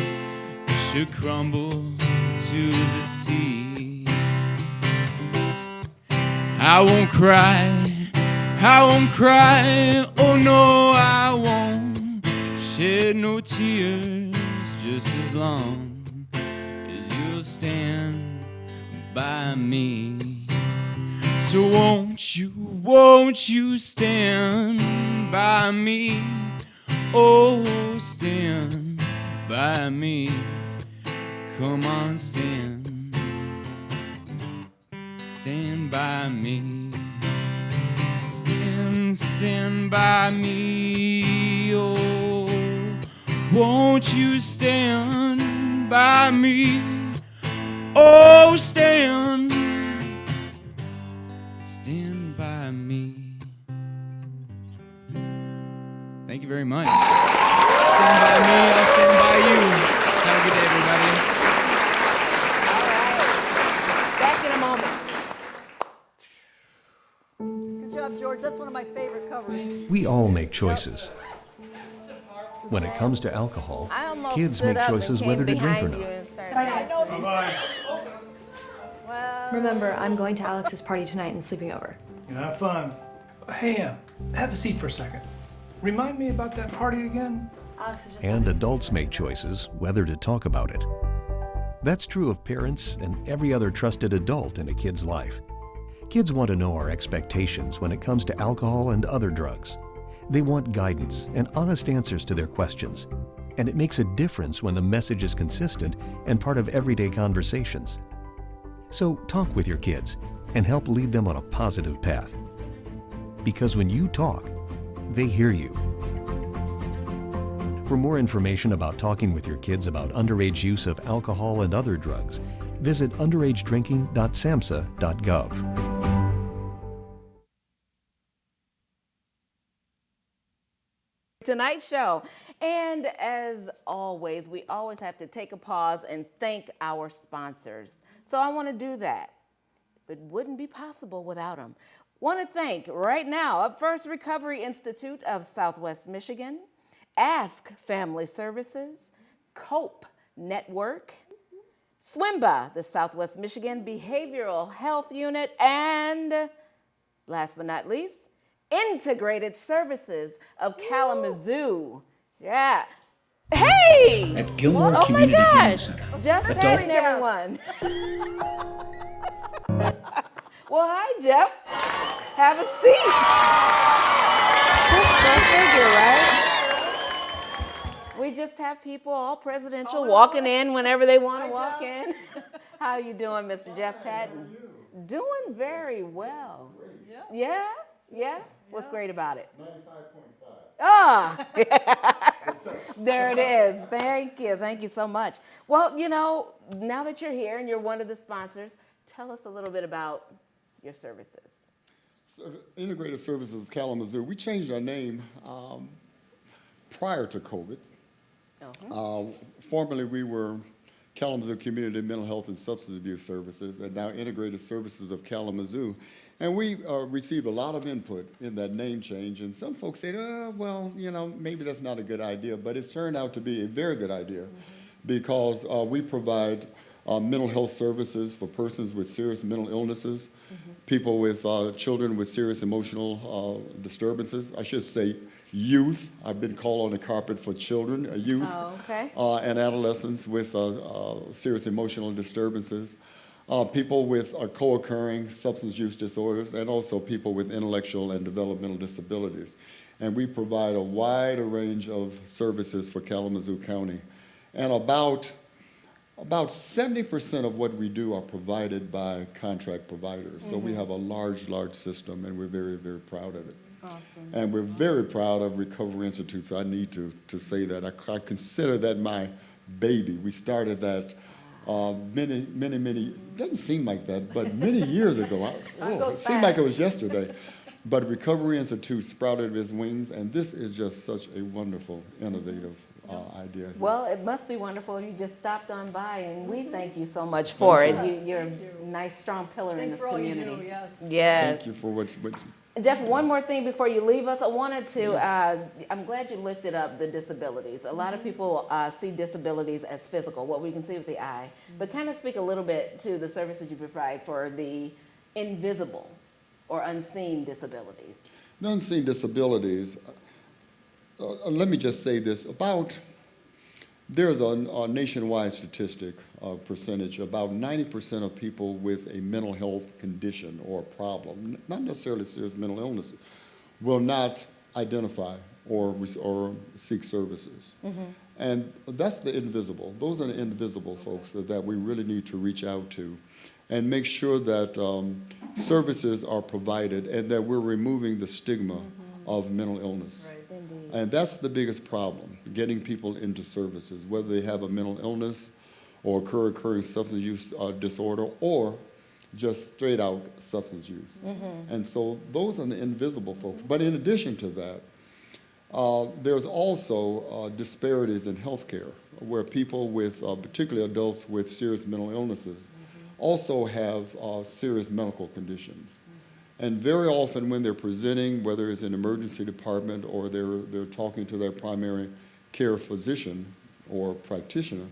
should crumble to the sea, I won't cry, oh no, I won't shed no tears, just as long as you'll stand by me. So won't you stand by me? Oh, stand by me. Come on, stand by me. Stand by me. Oh, won't you stand by me? Oh, stand by me. Thank you very much. Stand by me, I'll stand by you. Have a good day, everybody. Back in a moment. Good job, George. That's one of my favorite covers. We all make choices. When it comes to alcohol, kids make choices whether to drink or not. Remember, I'm going to Alex's party tonight and sleeping over. Have fun. Hey, have a seat for a second. Remind me about that party again? And adults make choices whether to talk about it. That's true of parents and every other trusted adult in a kid's life. Kids want to know our expectations when it comes to alcohol and other drugs. They want guidance and honest answers to their questions. And it makes a difference when the message is consistent and part of everyday conversations. So talk with your kids and help lead them on a positive path. Because when you talk, They hear you. For more information about talking with your kids about underage use of alcohol and other drugs, visit underagedrinking.samhsa.gov. Tonight's show. And as always, we always have to take a pause and thank our sponsors. So I want to do that. It wouldn't be possible without them. Want to thank right now Up First Recovery Institute of Southwest Michigan, Ask Family Services, COPE Network, SWMBH, the Southwest Michigan Behavioral Health Unit, and last but not least, Integrated Services of Kalamazoo. Yeah. Hey! At Gilmore Oh Community my Healing gosh! Center. Jeff is Adult- having everyone. Well, hi, Jeff. Have a seat. Go figure, right? We just have people all presidential walking in whenever they want to walk in. How you doing, Mr. Jeff Patton? Doing very well. Yeah? Yeah? What's great about it? 95.5. Ah, there it is. Thank you. Thank you so much. Well, you know, now that you're here and you're one of the sponsors, tell us a little bit about your services. So, Integrated Services of Kalamazoo, we changed our name prior to COVID. Formerly, we were Kalamazoo Community Mental Health and Substance Abuse Services, and now Integrated Services of Kalamazoo. And we received a lot of input in that name change, and some folks said, well, you know, maybe that's not a good idea, but it's turned out to be a very good idea because we provide mental health services for persons with serious mental illnesses, people with children with serious emotional disturbances. I should say youth. I've been called on the carpet for children, youth, and adolescents with serious emotional disturbances. People with co-occurring substance use disorders, and also people with intellectual and developmental disabilities. And we provide a wide range of services for Kalamazoo County. And about 70% of what we do are provided by contract providers. So we have a large system, and we're very, very proud of it. Awesome. And we're very proud of Recovery Institute, so I need to say that. I consider that my baby. We started that many, doesn't seem like that, but many years ago. It seemed like it was yesterday. But Recovery Institute sprouted its wings, and this is just such a wonderful, innovative idea. Well, it must be wonderful. You just stopped on by, and we thank you so much for it. You're a nice, strong pillar in this community. Thanks for all you do, yes. Yes. Thank you for what Jeff, one more thing before you leave us. I wanted to, I'm glad you lifted up the disabilities. A lot of people see disabilities as physical, what we can see with the eye, but kind of speak a little bit to the services you provide for the invisible or unseen disabilities. The unseen disabilities, let me just say this, there's a nationwide statistic percentage, about 90% of people with a mental health condition or problem, not necessarily serious mental illness, will not identify or seek services. And that's the invisible. Those are the invisible folks that we really need to reach out to and make sure that services are provided and that we're removing the stigma of mental illness. And that's the biggest problem, getting people into services, whether they have a mental illness or co-occurring substance use disorder or just straight out substance use. And so those are the invisible folks. But in addition to that, there's also disparities in healthcare where people with, particularly adults with serious mental illnesses, also have serious medical conditions. And very often when they're presenting, whether it's an emergency department or they're talking to their primary care physician or practitioner,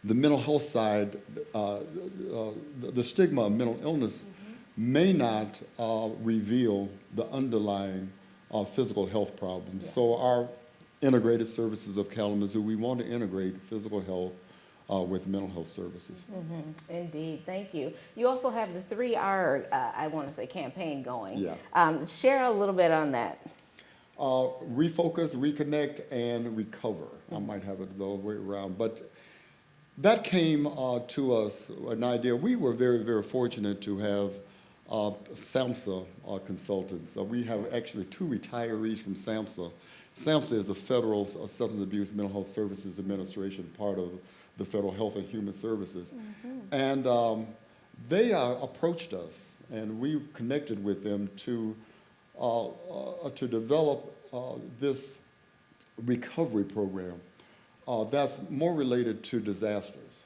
the mental health side, the stigma of mental illness may not reveal the underlying physical health problems. So our Integrated Services of Kalamazoo, we want to integrate physical health with mental health services. Indeed, thank you. You also have the 3R, I want to say, campaign going. Yeah. Share a little bit on that. Refocus, reconnect, and recover. I might have it the other way around, but that came to us, an idea. We were very, very fortunate to have SAMHSA consultants. We have actually 2 retirees from SAMHSA. SAMHSA is the Federal Substance Abuse Mental Health Services Administration, part of the Federal Health and Human Services. And they approached us, and we connected with them to develop this recovery program that's more related to disasters.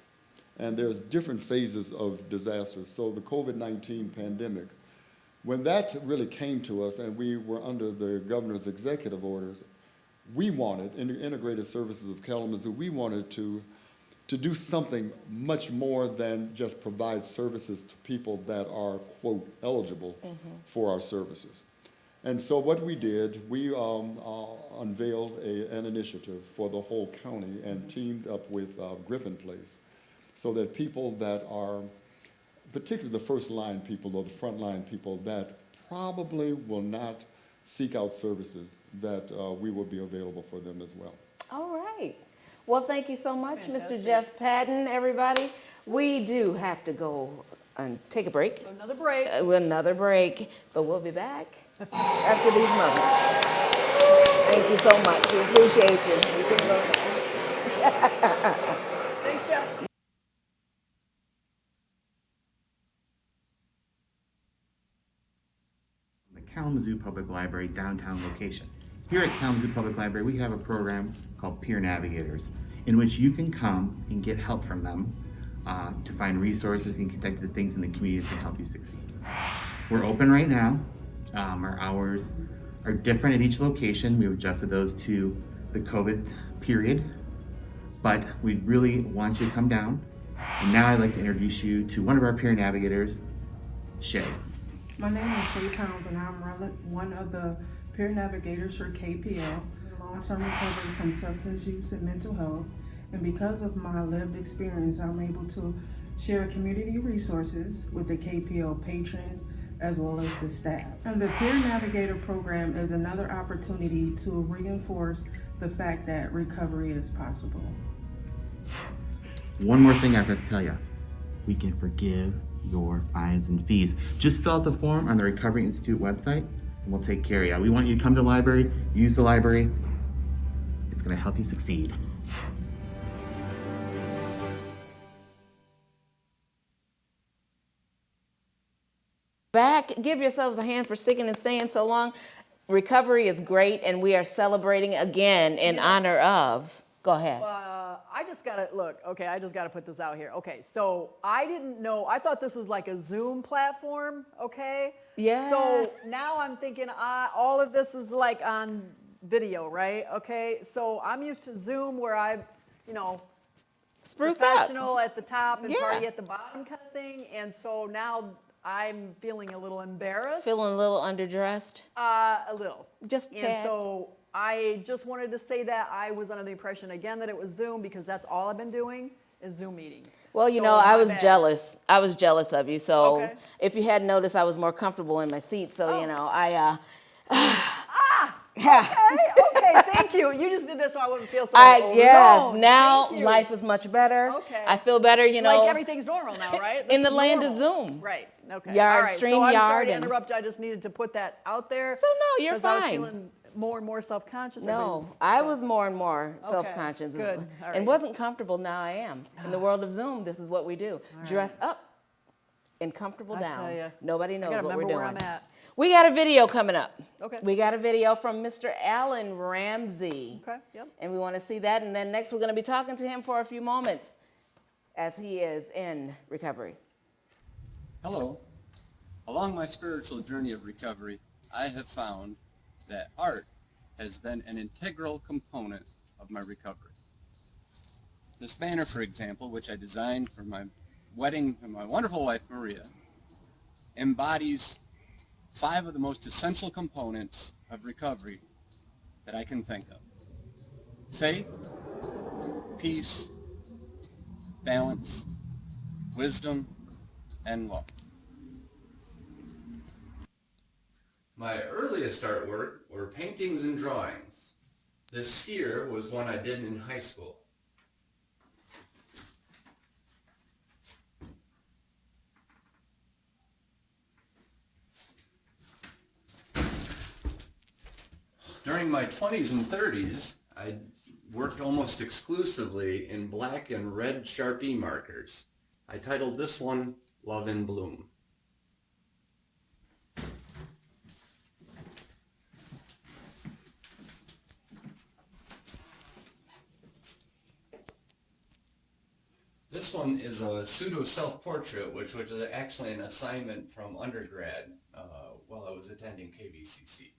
And there's different phases of disasters. So the COVID-19 pandemic, when that really came to us and we were under the governor's executive orders, we wanted, in the Integrated Services of Kalamazoo, we wanted to do something much more than just provide services to people that are, quote, eligible for our services. And so what we did, we unveiled an initiative for the whole county and teamed up with Griffin Place, so that people that are, particularly the first line people or the front line people that probably will not seek out services, that we will be available for them as well. All right. Well, thank you so much, Mr. Jeff Patton, everybody. We do have to go and take a break. Another break. Another break, but we'll be back after these moments. Thank you so much. We appreciate you. Thanks, Jeff. The Kalamazoo Public Library downtown location. Here at Kalamazoo Public Library, we have a program called Peer Navigators, in which you can come and get help from them to find resources and connect to things in the community that can help you succeed. We're open right now. Our hours are different at each location. We've adjusted those to the COVID period, but we really want you to come down. And now I'd like to introduce you to one of our peer navigators, Shay. My name is Shay Pounds, and I'm one of the peer navigators for KPL, long-term recovery from substance use and mental health. And because of my lived experience, I'm able to share community resources with the KPL patrons as well as the staff. And the Peer Navigator program is another opportunity to reinforce the fact that recovery is possible. One more thing I forgot to tell you. We can forgive your fines and fees. Just fill out the form on the Recovery Institute website and we'll take care of you. We want you to come to the library, use the library. It's gonna help you succeed. Back, give yourselves a hand for sticking and staying so long. Recovery is great, and we are celebrating again in honor of. Go ahead. I just gotta look. Okay, I just gotta put this out here. Okay, so I didn't know. I thought this was like a Zoom platform. Okay. Yeah. So now I'm thinking all of this is like on video, right? Okay. So I'm used to Zoom where I, spruce professional at the top and Yeah. party at the bottom kind of thing. And so now I'm feeling a little embarrassed. Feeling a little underdressed? A little. Just And tad. so I just wanted to say that I was under the impression again that it was Zoom because that's all I've been doing is Zoom meetings. Well, So I my was bad. jealous. I was jealous of you. So Okay. if you hadn't noticed, I was more comfortable in my seat. So, Okay, thank you. You just did this so I wouldn't feel so alone. Yes, now Thank you. life is much better. Okay. I feel better, Like everything's normal now, right? in This the is land of normal. Zoom. Right, okay. Yard, All right, stream so I'm yard sorry to and- interrupt you. I just needed to put that out there. So no, you're 'cause I was fine. feeling more and more self-conscious. No, I was more and more self-conscious good. All and right. wasn't comfortable. Now I am. In the world of Zoom, this is what we do. Dress up and comfortable I down. tell ya. Nobody I knows gotta what we're remember doing. where I'm at. We got a video coming up. Okay. We got a video from Mr. Alan Ramsey. Okay, yep. And we want to see that. And then next we're going to be talking to him for a few moments as he is in recovery. Hello. Along my spiritual journey of recovery, I have found that art has been an integral component of my recovery. This banner, for example, which I designed for my wedding of my wonderful wife, Maria, embodies 5 of the most essential components of recovery that I can think of: faith, peace, balance, wisdom, and love. My earliest artwork were paintings and drawings. This here was one I did in high school. During my 20s and 30s, I worked almost exclusively in black and red Sharpie markers. I titled this one, Love in Bloom. This one is a pseudo self-portrait, which was actually an assignment from undergrad while I was attending KVCC.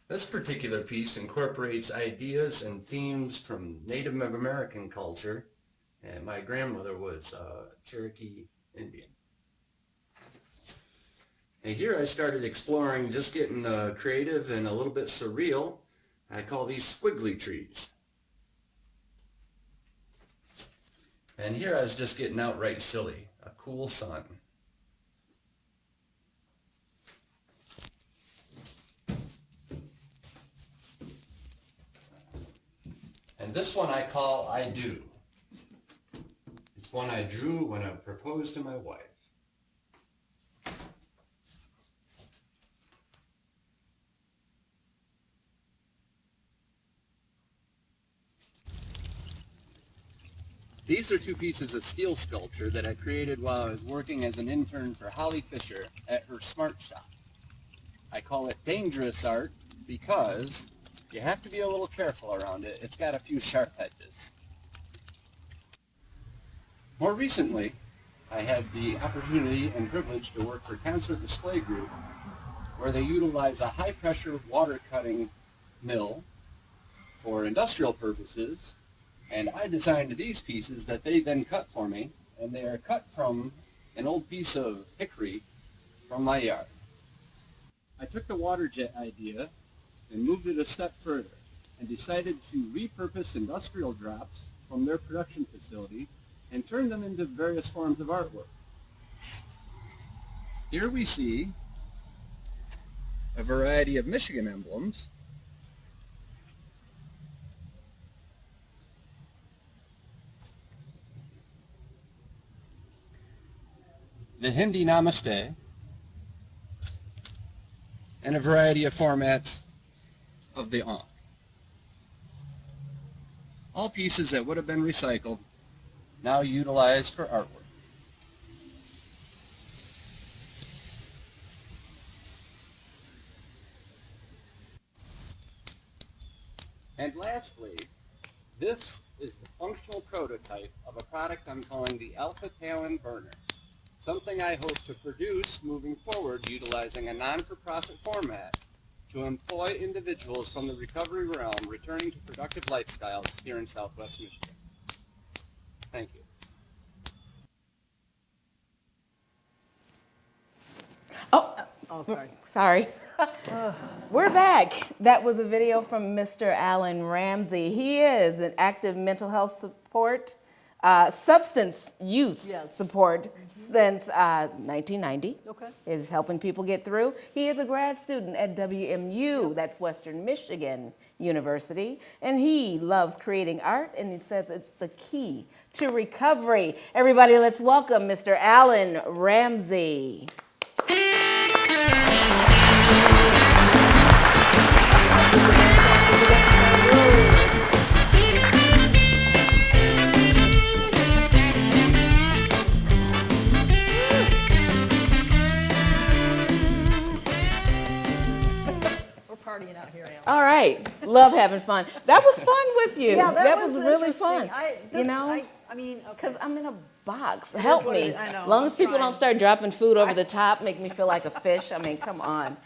This particular piece incorporates ideas and themes from Native American culture, and my grandmother was Cherokee Indian. And here I started exploring, just getting creative and a little bit surreal. I call these squiggly trees. And here I was just getting outright silly, a cool sun. And this one I call I Do. It's one I drew when I proposed to my wife. These are two pieces of steel sculpture that I created while I was working as an intern for Holly Fisher at her smart shop. I call it dangerous art because you have to be a little careful around it. It's got a few sharp edges. More recently, I had the opportunity and privilege to work for Concert Display Group, where they utilize a high-pressure water cutting mill for industrial purposes. And I designed these pieces that they then cut for me, and they are cut from an old piece of hickory from my yard. I took the water jet idea and moved it a step further and decided to repurpose industrial drops from their production facility and turn them into various forms of artwork. Here we see a variety of Michigan emblems. The Hindi Namaste, and a variety of formats of the Ankh. All pieces that would have been recycled, now utilized for artwork. And lastly, this is the functional prototype of a product I'm calling the Alpha Talon Burner. Something I hope to produce moving forward utilizing a non-for-profit format to employ individuals from the recovery realm returning to productive lifestyles here in Southwest Michigan. Thank you. Oh, sorry. Sorry. We're back. That was a video from Mr. Alan Ramsey. He is an active mental health support, substance use support since 1990. Okay. Is helping people get through. He is a grad student at WMU, that's Western Michigan University, and he loves creating art, and he says it's the key to recovery. Everybody, let's welcome Mr. Alan Ramsey. Partying out here, Alan. All right, love having fun. That was fun with you. Yeah, that was was really fun. I mean, because I'm in a box. Help me. I know. As long as people don't start dropping food over the top, make me feel like a fish. I mean, come on.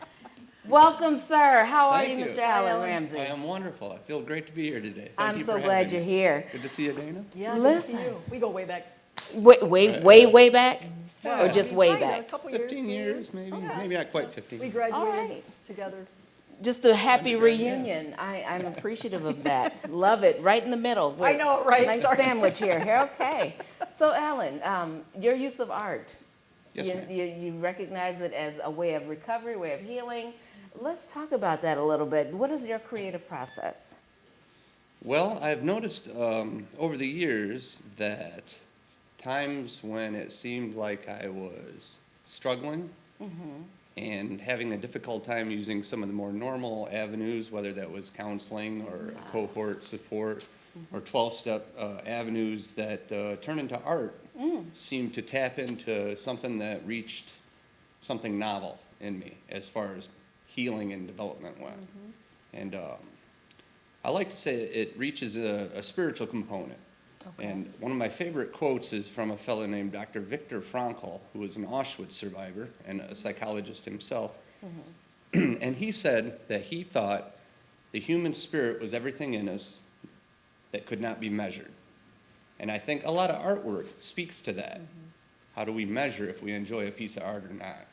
Welcome, sir. How are you, Mr. Alan Ramsey? I am wonderful. I feel great to be here today. I'm so glad you're here. Good to see you, Dana. Yeah, listen. good to see you. We go way back. Way back? Yeah. Or just way back? 15 years, maybe. Okay. Maybe not quite 15. We graduated together. Just a happy reunion. I'm appreciative of that. Love it. Right in the middle. I know, right? Nice Sorry. sandwich here. Okay. So, Alan, your use of art, Yes, you recognize it as a way of recovery, way of healing. Let's talk about that a little bit. What is your creative process? Well, I've noticed over the years that times when it seemed like I was struggling and having a difficult time using some of the more normal avenues, whether that was counseling or cohort support or 12-step avenues that turn into art, seemed to tap into something that reached something novel in me as far as healing and development went. And I like to say it reaches a spiritual component. And one of my favorite quotes is from a fellow named Dr. Viktor Frankl, who was an Auschwitz survivor and a psychologist himself. And he said that he thought the human spirit was everything in us that could not be measured. And I think a lot of artwork speaks to that. How do we measure if we enjoy a piece of art or not?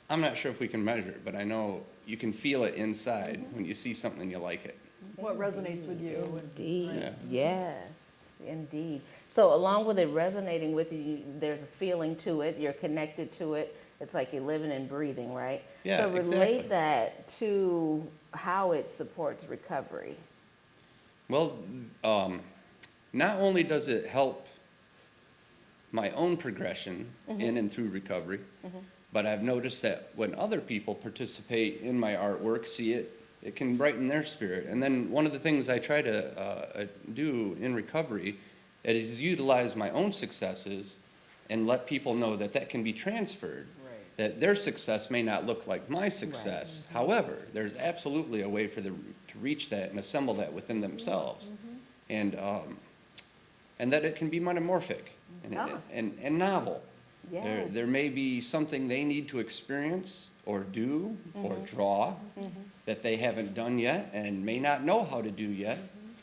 I'm not sure if we can measure it, but I know you can feel it inside when you see something and you like it. What resonates with you. Indeed. Yeah. Yes, indeed. So along with it resonating with you, there's a feeling to it. You're connected to it. It's like you're living and breathing, right? Yeah, so relate exactly. that to how it supports recovery. Well, not only does it help my own progression in and through recovery, but I've noticed that when other people participate in my artwork, see it, it can brighten their spirit. And then one of the things I try to do in recovery is utilize my own successes and let people know that that can be transferred. That their success may not look like my success. However, there's absolutely a way for them to reach that and assemble that within themselves. And that it can be metamorphic and novel. Yes. There may be something they need to experience or do or draw that they haven't done yet and may not know how to do yet.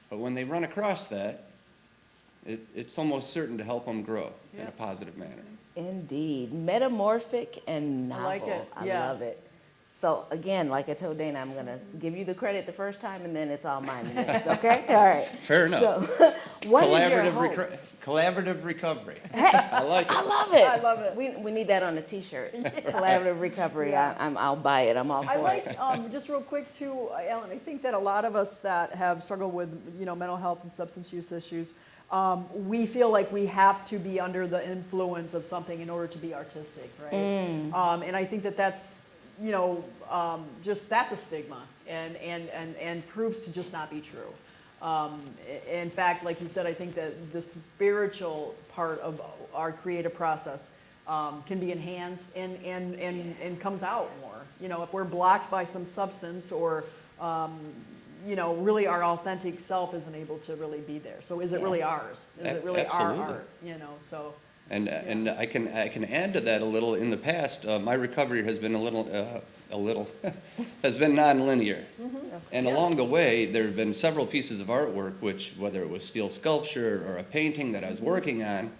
But when they run across that, it's almost certain to help them grow in a positive manner. Indeed. Metamorphic and novel. I like it. I Yeah. love it. So again, like I told Dana, I'm going to give you the credit the first time and then it's all mine the next, okay? All right. Fair enough. So what is your hope? Collaborative recovery. Hey, I like it. I love it. I love it. We need that on a t-shirt. Collaborative recovery. Yeah. I'll buy it. I'm all for I it. like, just real quick too, Ellen, I think that a lot of us that have struggled with, mental health and substance use issues, we feel like we have to be under the influence of something in order to be artistic, right? And I think that that's, just that's a stigma and proves to just not be true. In fact, like you said, I think that the spiritual part of our creative process can be enhanced and comes out more. If we're blocked by some substance or really our authentic self isn't able to really be there. So is it really ours? Is it really our art? So. And I can add to that a little. In the past, my recovery has been has been nonlinear. And along the way, there have been several pieces of artwork, which, whether it was steel sculpture or a painting that I was working on,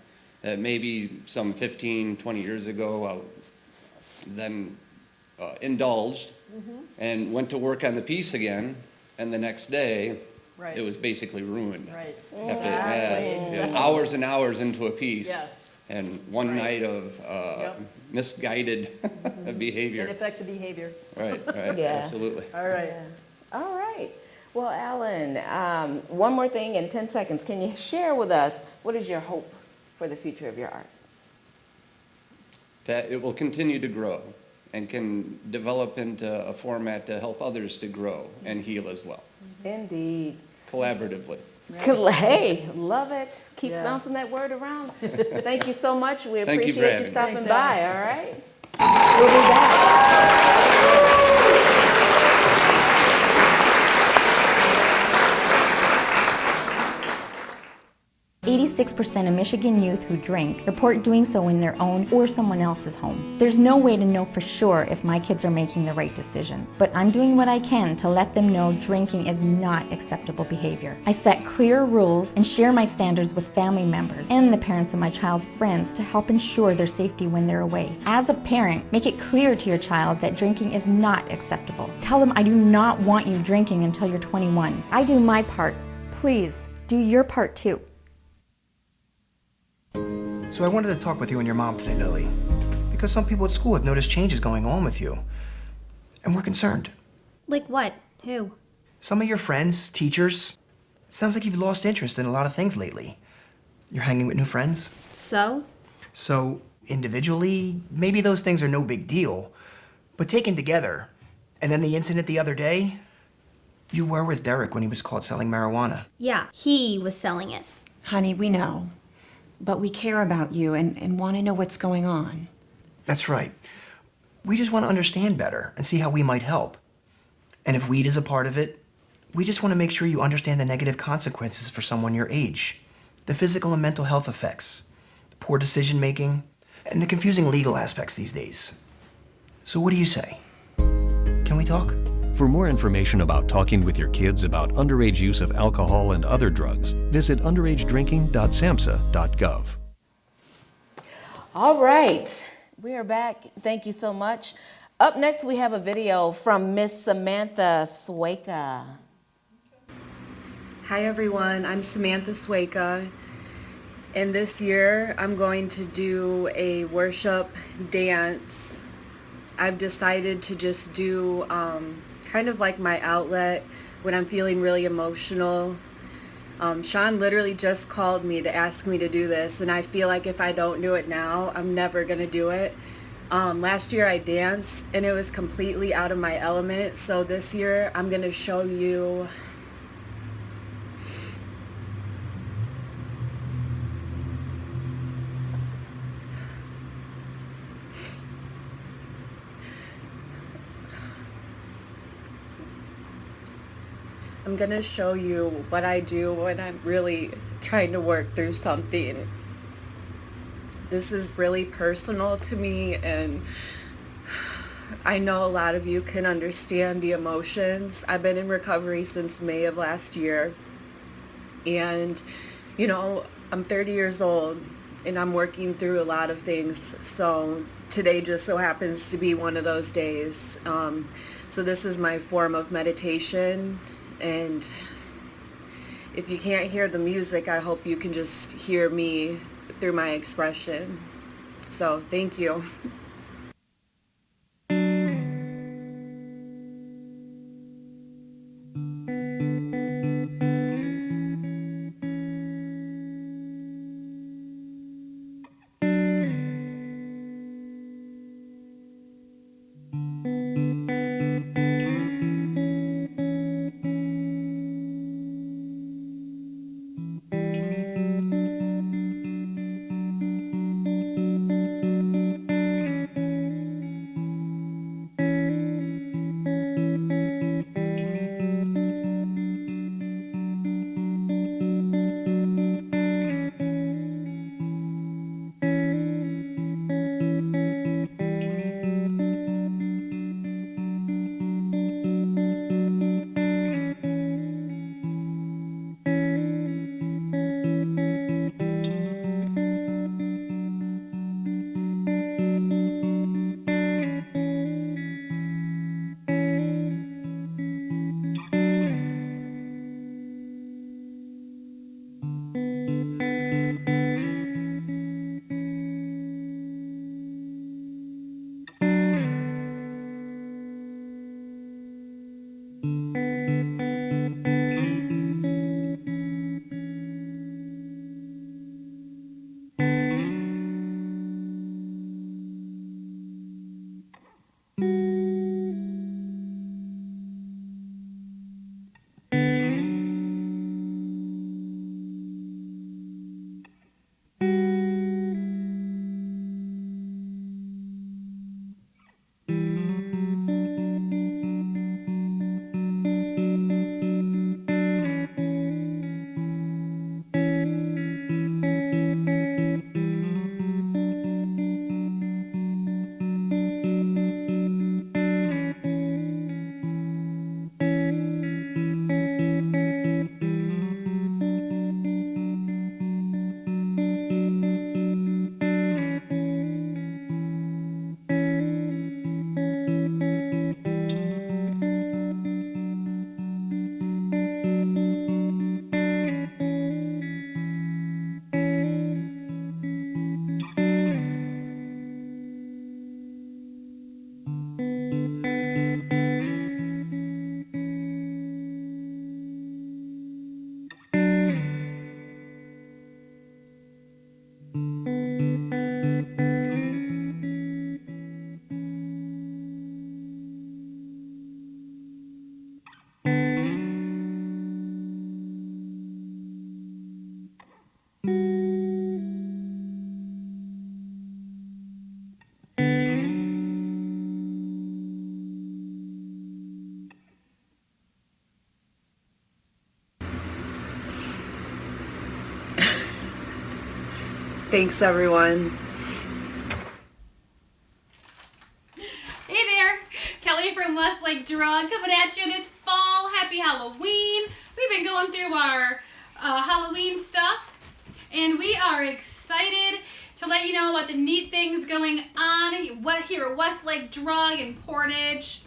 that maybe some 15, 20 years ago, I then indulged and went to work on the piece again. And the next day, it was basically ruined. Right. After hours and hours into a piece. Yes. And one night of misguided behavior. Ineffective behavior. Right, Yeah. Absolutely. All right. Yeah. All right. Well, Alan, one more thing in 10 seconds. Can you share with us what is your hope for the future of your art? That it will continue to grow and can develop into a format to help others to grow and heal as well. Indeed. Collaboratively. Hey, love it. Keep bouncing that word around. Thank you so much. We Thank you for appreciate you having me. stopping Thanks, by, all right? We'll be back. 86% of Michigan youth who drink report doing so in their own or someone else's home. There's no way to know for sure if my kids are making the right decisions, but I'm doing what I can to let them know drinking is not acceptable behavior. I set clear rules and share my standards with family members and the parents of my child's friends to help ensure their safety when they're away. As a parent, make it clear to your child that drinking is not acceptable. Tell them I do not want you drinking until you're 21. I do my part. Please, do your part too. So I wanted to talk with you and your mom today, Lily, because some people at school have noticed changes going on with you, and we're concerned. Like what? Who? Some of your friends, teachers, Sounds like you've lost interest in a lot of things lately. You're hanging with new friends? So? So, individually, maybe those things are no big deal. But taken together, and then the incident the other day, you were with Derek when he was caught selling marijuana. Yeah, he was selling it. Honey, we know. But we care about you and want to know what's going on. That's right. We just want to understand better and see how we might help. And if weed is a part of it, we just want to make sure you understand the negative consequences for someone your age, the physical and mental health effects, the poor decision making, and the confusing legal aspects these days. So what do you say? Can we talk? For more information about talking with your kids about underage use of alcohol and other drugs, visit underagedrinking.samhsa.gov. All right, we are back. Thank you so much. Up next, we have a video from Miss Samantha SWMBH. Hi everyone, I'm Samantha SWMBH, and this year I'm going to do a worship dance. I've decided to just do kind of like my outlet when I'm feeling really emotional. Sean literally just called me to ask me to do this, and I feel like if I don't do it now, I'm never gonna do it. Last year I danced and it was completely out of my element, so this year I'm gonna show you what I do when I'm really trying to work through something. This is really personal to me, and I know a lot of you can understand the emotions. I've been in recovery since May of last year, and you know, I'm 30 years old and I'm working through a lot of things, so today just so happens to be one of those days. So this is my form of meditation, and if you can't hear the music, I hope you can just hear me through my expression. So thank you. Thanks, everyone. Hey there, Kelly from Westlake Drug coming at you this fall. Happy Halloween. We've been going through our Halloween stuff, and we are excited to let you know about the neat things going on here at Westlake Drug in Portage.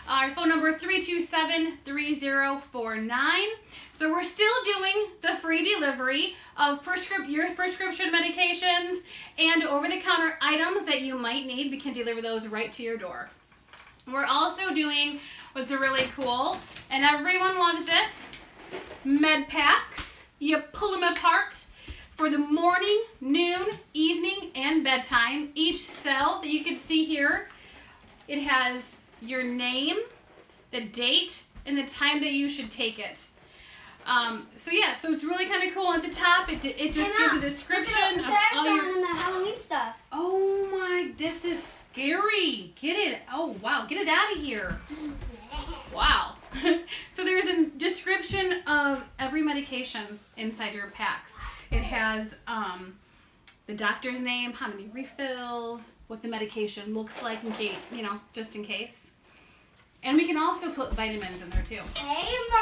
Our phone number 327-3049. So we're still doing the free delivery of your prescription medications and over-the-counter items that you might need. We can deliver those right to your door. We're also doing what's really cool, and everyone loves it, med packs. You pull them apart for the morning, noon, evening, and bedtime. Each cell that you can see here, it has your name, the date, and the time that you should take it. So it's really kind of cool. At the top, it just gives a description of all your and the Halloween stuff. Oh my, this is scary. Get it. Oh wow, get it out of here. Wow. So there's a description of every medication inside your packs. It has the doctor's name, how many refills, what the medication looks like in case, just in case. And we can also put vitamins in there too. Hey, Mom.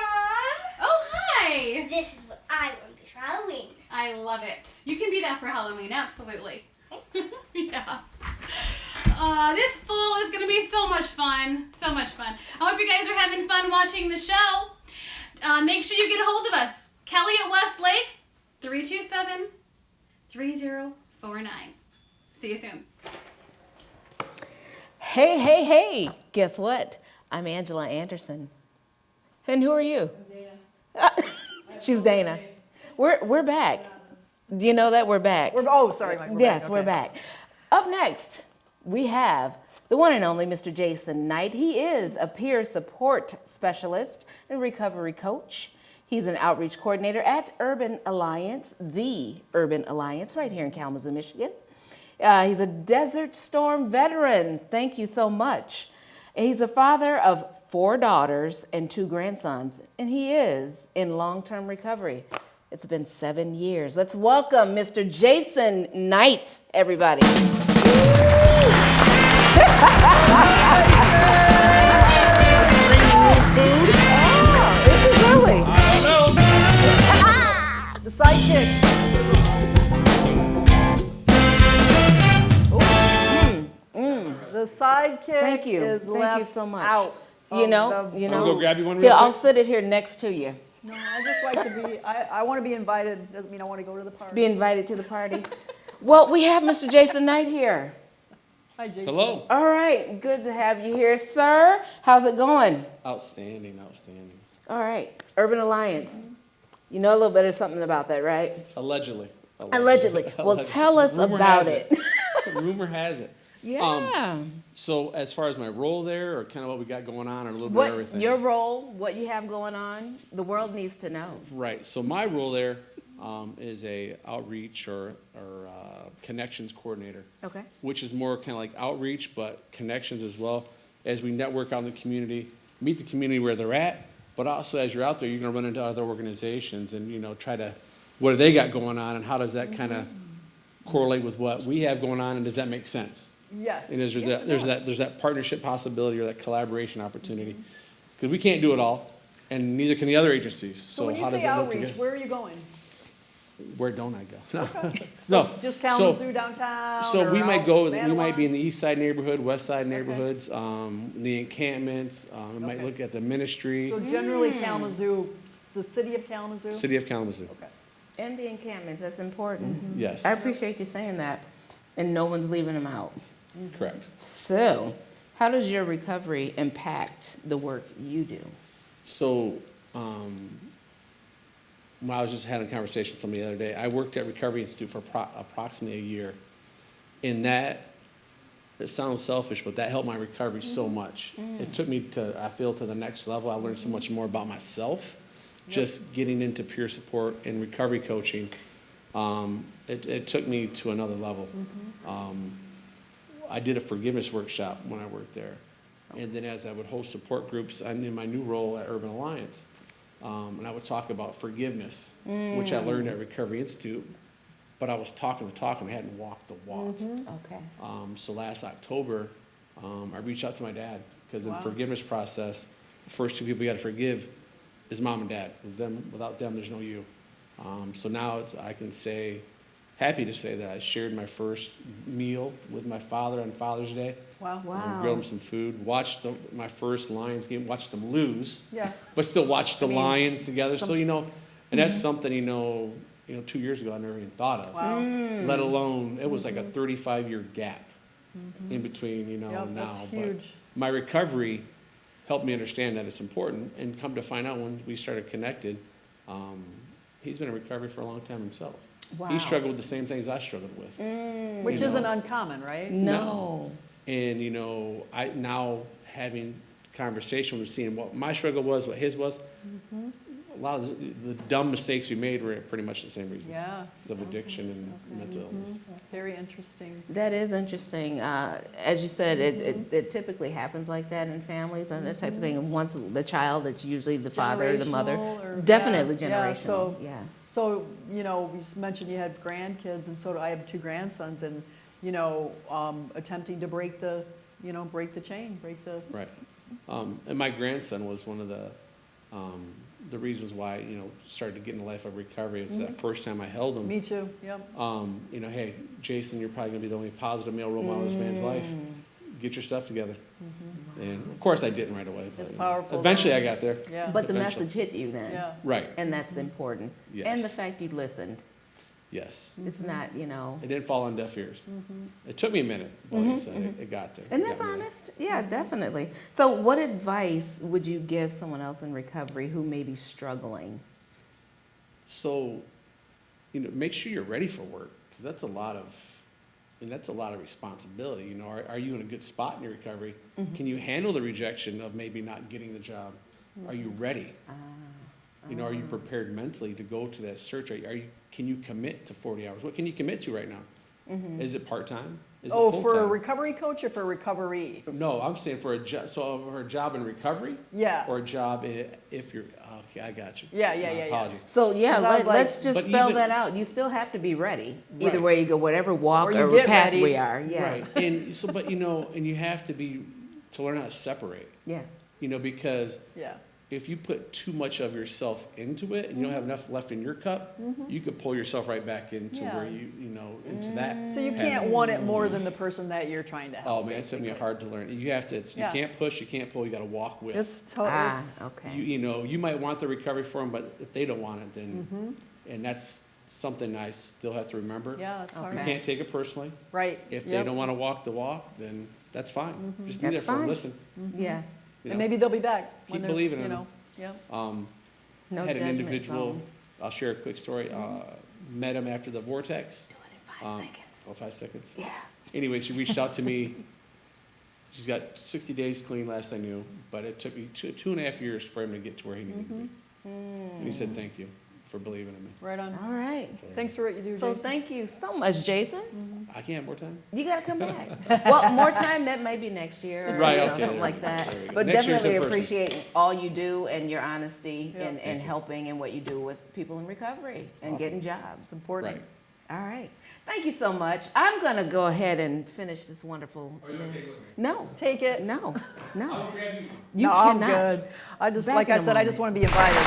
Oh, hi. This is what I want to be for Halloween. I love it. You can be that for Halloween, absolutely. Yeah. This fall is going to be so much fun. So much fun. I hope you guys are having fun watching the show. Make sure you get a hold of us. Kelly at Westlake, 327-3049. See you soon. Hey. Guess what? I'm Angela Anderson. And who are you? I'm Dana. She's Dana. We're back. Do you know that we're back? Sorry, Mike. Yes, we're back. Up next, we have the one and only Mr. Jason Knight. He is a peer support specialist and recovery coach. He's an outreach coordinator at Urban Alliance, the Urban Alliance, right here in Kalamazoo, Michigan. He's a Desert Storm veteran. Thank you so much. And he's a father of 4 daughters and 2 grandsons, and he is in long-term recovery. It's been 7 years. Let's welcome Mr. Jason Knight, everybody. This is early. I don't know. The sidekick. The sidekick is left so much. out. You know. I'll go grab you one real I'll quick. sit it here next to you. No, I just like to be, I want to be invited. Doesn't mean I want to go to the party. Be invited to the party. Well, we have Mr. Jason Knight here. Hi, Jason. Hello. All right, good to have you here, sir. How's it going? Outstanding. All right, Urban Alliance. You know a little bit of something about that, right? Allegedly. Well, tell us Rumor about has it. Rumor has it. Yeah. So as far as my role there, or kind of what we got going on, or a little bit of everything. Your role, what you have going on, the world needs to know. Right. So my role there is a outreach or connections coordinator. Okay. Which is more kind of like outreach, but connections as well. As we network out in the community, meet the community where they're at, but also as you're out there, you're going to run into other organizations and try to, what do they got going on, and how does that kind of correlate with what we have going on, and does that make sense? Yes. And there's that partnership possibility or that collaboration opportunity, because we can't do it all, and neither can the other agencies. So when you how does say that work outreach, together? where are you going? Where don't I go? Okay. No. Just Kalamazoo downtown? So we or might out go. We Manawan? might be in the east side neighborhood, west side neighborhoods, the encampments. We might look at the ministry. So generally Kalamazoo, the city of Kalamazoo? City of Kalamazoo. Okay. And the encampments, that's important. Yes. I appreciate you saying that. And no one's leaving them out. Correct. So, how does your recovery impact the work you do? So, when I was just having a conversation with somebody the other day, I worked at Recovery Institute for approximately a year. In that, it sounds selfish, but that helped my recovery so much. It took me to the next level. I learned so much more about myself, just getting into peer support and recovery coaching. It took me to another level. I did a forgiveness workshop when I worked there. And then as I would host support groups in my new role at Urban Alliance, and I would talk about forgiveness, which I learned at Recovery Institute but I was talking the talk and I hadn't walked the walk. Okay. So last October, I reached out to my dad because in Wow. the forgiveness process, the first two people you got to forgive is mom and dad. Without them, there's no you. So now I can say, happy to say that I shared my first meal with my father on Father's Day. Wow. Grilled him some food, watched my first Lions game, watched them lose, Yeah. but still watched the Lions together. So, and that's something, 2 years ago I never even thought of. Wow. Let alone, it was like a 35-year gap in between, Yep, now. that's But huge. my recovery helped me understand that it's important, and come to find out when we started connected, he's been in recovery for a long time himself. Wow. He struggled with the same things I struggled with. Which isn't uncommon, right? No. And, I now having conversation with seeing what my struggle was, what his was, a lot of the dumb mistakes we made were pretty much the same reasons. Yeah. Because of addiction and mental illness. Very interesting. That is interesting. As you said, it typically happens like that in families and this type of thing. And once the child, it's usually the father or the mother. Generational or- Definitely yeah, generational. So, you mentioned you had grandkids, and so do I have 2 grandsons, and, attempting to break the chain, break the... Right. And my grandson was one of the reasons why, started to get in the life of recovery. It's that first time I held him. Me too, yep. Hey, Jason, you're probably gonna be the only positive male role model in this man's life. Get your stuff together. And of course I didn't right away. But, It's powerful. Eventually I got there. Yeah. But the Eventually. message hit you then. Yeah. Right. And that's important. Yes. And the fact you listened. Yes. It's not, It didn't fall on deaf ears. It took me a minute, but like I said, it got there. And It that's got me there. honest. Yeah, definitely. So what advice would you give someone else in recovery who may be struggling? So, make sure you're ready for work, because that's a lot of responsibility. Are you in a good spot in your recovery? Can you handle the rejection of maybe not getting the job? Are you ready? Are you prepared mentally to go to that search? Can you commit to 40 hours? What can you commit to right now? Is it part-time? Is it full-time? For a recovery coach or for recovery? No, I'm saying for a job. So for a job in recovery? Yeah. Or a job if you're, okay, I got you. Yeah. Apology. So yeah, 'Cause I was let's like- just spell that out. You still have to be ready. Either Right. way you go, whatever walk Or you or get path ready. we are. Yeah. Right. And so, but and you have to learn how to separate. Yeah. Because Yeah. if you put too much of yourself into it and you don't have enough left in your cup, you could pull yourself right back into Yeah. where into that. So you can't want it more than the person that you're trying to help. Oh man, it took me hard to learn. You have to. You Yeah. can't push. You can't pull. You got to walk with. Okay. You might want the recovery for them, but if they don't want it, then and that's something I still have to remember. Yeah, that's hard. You can't take it personally. Right. If they don't want to walk the walk, then that's fine. Just be That's there for them. fine. Listen. Yeah. And maybe they'll be back. when Keep they're, believing in them. Yeah. No had an judgment individual. zone. I'll share a quick story. Met him after the vortex. Do it in 5 seconds. Oh, 5 seconds. Yeah. Anyway, she reached out to me. She's got 60 days clean, last I knew, but it took me 2.5 years for him to get to where he needed to be. And he said, "Thank you for believing in me." Right on. All right. Thanks for what you do, So Jason. thank you so much, Jason. I can't have more time. You got to come back. Well, more time, that may be next year or Right, okay, something there like we go. that. There we go. But Next year's definitely in person. appreciate all you do and your honesty Yeah. and helping and what you do with people in recovery and Awesome. getting jobs. It's important. Right. All right. Thank you so much. I'm going to go ahead and finish this wonderful. No. Take it. No. No. grab You No, I'm cannot. good. I just, Back like in I a said, I just moment. want to be invited.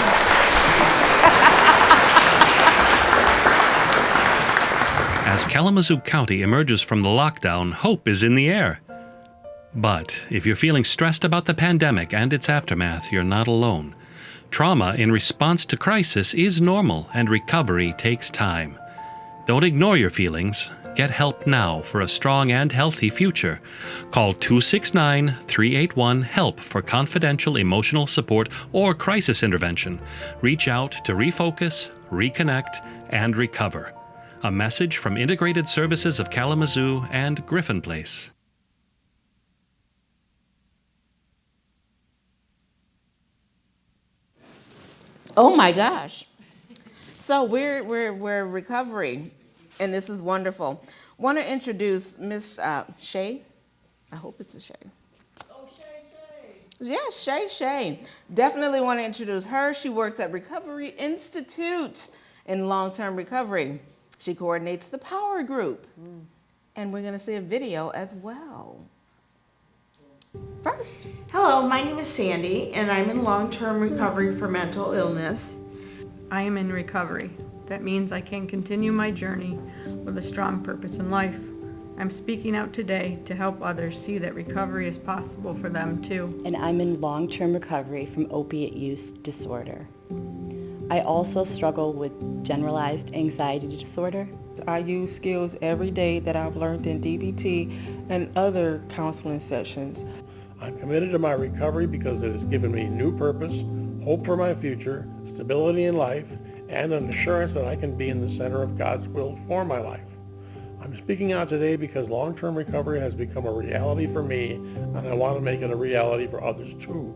As Kalamazoo County emerges from the lockdown, hope is in the air. But if you're feeling stressed about the pandemic and its aftermath, you're not alone. Trauma in response to crisis is normal, and recovery takes time. Don't ignore your feelings. Get help now for a strong and healthy future. Call 269-381-HELP for confidential emotional support or crisis intervention. Reach out to refocus, reconnect, and recover. A message from Integrated Services of Kalamazoo and Griffin Place. Oh my gosh. So we're recovery, and this is wonderful. Want to introduce Miss Shay. I hope it's a Shay. Oh, Shay. Yes, Shay. Definitely want to introduce her. She works at Recovery Institute in long-term recovery. She coordinates the power group. And we're going to see a video as well. First. Hello, my name is Sandy, and I'm in long-term recovery for mental illness. I am in recovery. That means I can continue my journey with a strong purpose in life. I'm speaking out today to help others see that recovery is possible for them too. And I'm in long-term recovery from opiate use disorder. I also struggle with generalized anxiety disorder. I use skills every day that I've learned in DBT and other counseling sessions. I'm committed to my recovery because it has given me new purpose, hope for my future, stability in life, and an assurance that I can be in the center of God's will for my life. I'm speaking out today because long-term recovery has become a reality for me, and I want to make it a reality for others too.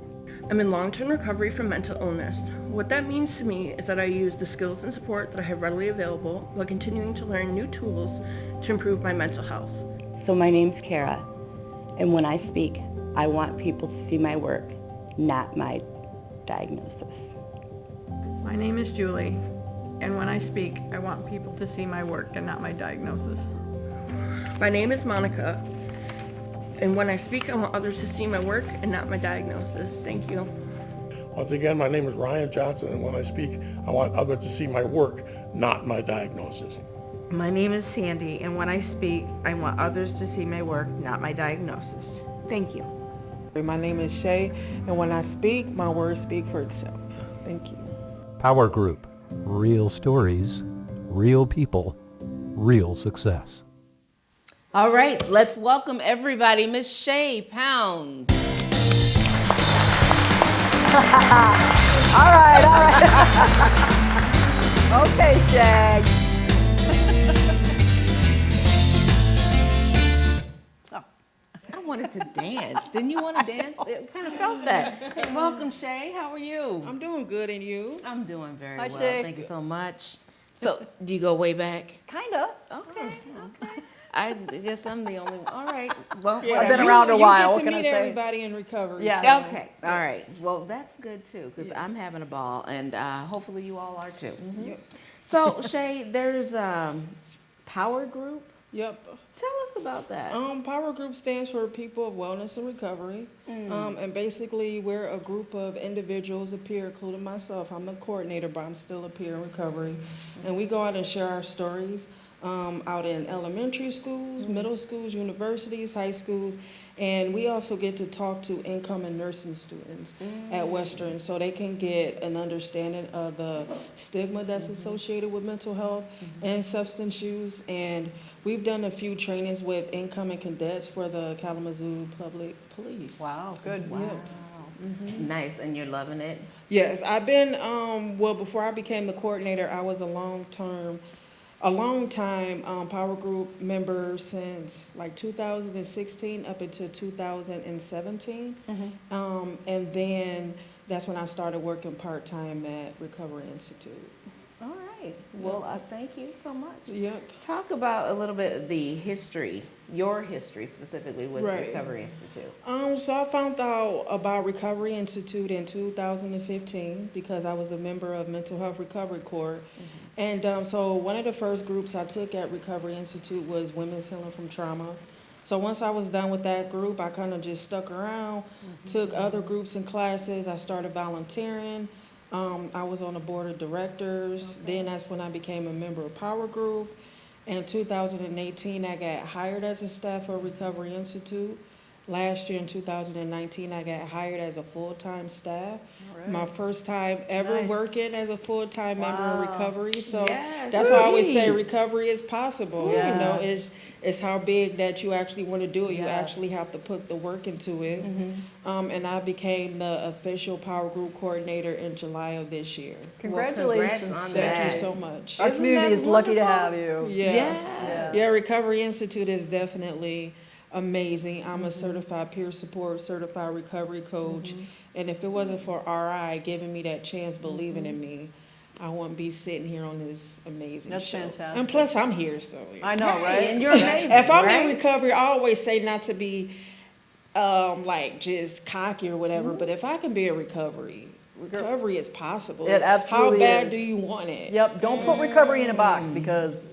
I'm in long-term recovery from mental illness. What that means to me is that I use the skills and support that I have readily available while continuing to learn new tools to improve my mental health. So my name's Kara, and when I speak, I want people to see my work, not my diagnosis. My name is Julie, and when I speak, I want people to see my work and not my diagnosis. My name is Monica, and when I speak, I want others to see my work and not my diagnosis. Thank you. Once again, my name is Ryan Johnson, and when I speak, I want others to see my work, not my diagnosis. My name is Sandy, and when I speak, I want others to see my work, not my diagnosis. Thank you. My name is Shay, and when I speak, my words speak for itself. Thank you. Power Group. Real stories, real people, real success. All right, let's welcome everybody. Miss Shay Pounds. All right. Okay, Shag. I wanted to dance. Didn't you want to dance? It kind of felt that. Hey, welcome, Shay. How are you? I'm doing good, and you? I'm doing very Hi, well. Shay. Thank you so much. So, do you go way back? Kinda. Okay. I guess I'm the only one. All right. Well, I've been around a while. You What get can to I meet say? everybody in recovery. Yeah. so- Okay. All right. Well, that's good too, because I'm having a ball, and hopefully you all are too. Yep. So, Shay, there's Power Group. Yep. Tell us about that. Power Group stands for People of Wellness and Recovery. And basically, we're a group of individuals, a peer, including myself. I'm the coordinator, but I'm still a peer in recovery. And we go out and share our stories out in elementary schools, middle schools, universities, high schools. And we also get to talk to incoming nursing students at Western so they can get an understanding of the stigma that's associated with mental health and substance use. And we've done a few trainings with incoming cadets for the Kalamazoo Public Police. Wow, good. Wow. Nice, and you're loving it? Yes, I've been, well, before I became the coordinator, I was a long time Power Group member since like 2016 up until 2017. And then that's when I started working part-time at Recovery Institute. All right. Well, thank you so much. Yep. Talk about a little bit of the history, your history specifically with Right. Recovery Institute. So I found out about Recovery Institute in 2015 because I was a member of Mental Health Recovery Court. And so one of the first groups I took at Recovery Institute was Women's Healing from Trauma. So once I was done with that group, I kind of just stuck around, took other groups and classes. I started volunteering. I was on the board of directors. Then that's when I became a member of Power Group. In 2018, I got hired as a staff for Recovery Institute. Last year in 2019, I got hired as a full-time staff. My first time ever working as a full-time member of recovery. So that's why I always say recovery is possible. Yeah. You know, it's how big that you actually want to do it. You actually have to put the work into it. And I became the official Power Group coordinator in July of this year. Congratulations. Well, Thank you so much. Our community is lucky to have you. Yeah, Recovery Institute is definitely amazing. I'm a certified peer support, certified recovery coach. And if it wasn't for RI giving me that chance, believing in me, I wouldn't be sitting here on this amazing That's show. fantastic. And plus, I'm here, so. I know, right? And you're amazing, If I'm right? in recovery, I always say not to be like just cocky or whatever, but if I can be in recovery is possible. It absolutely How bad is. do you want it? Yep, don't put recovery in a box because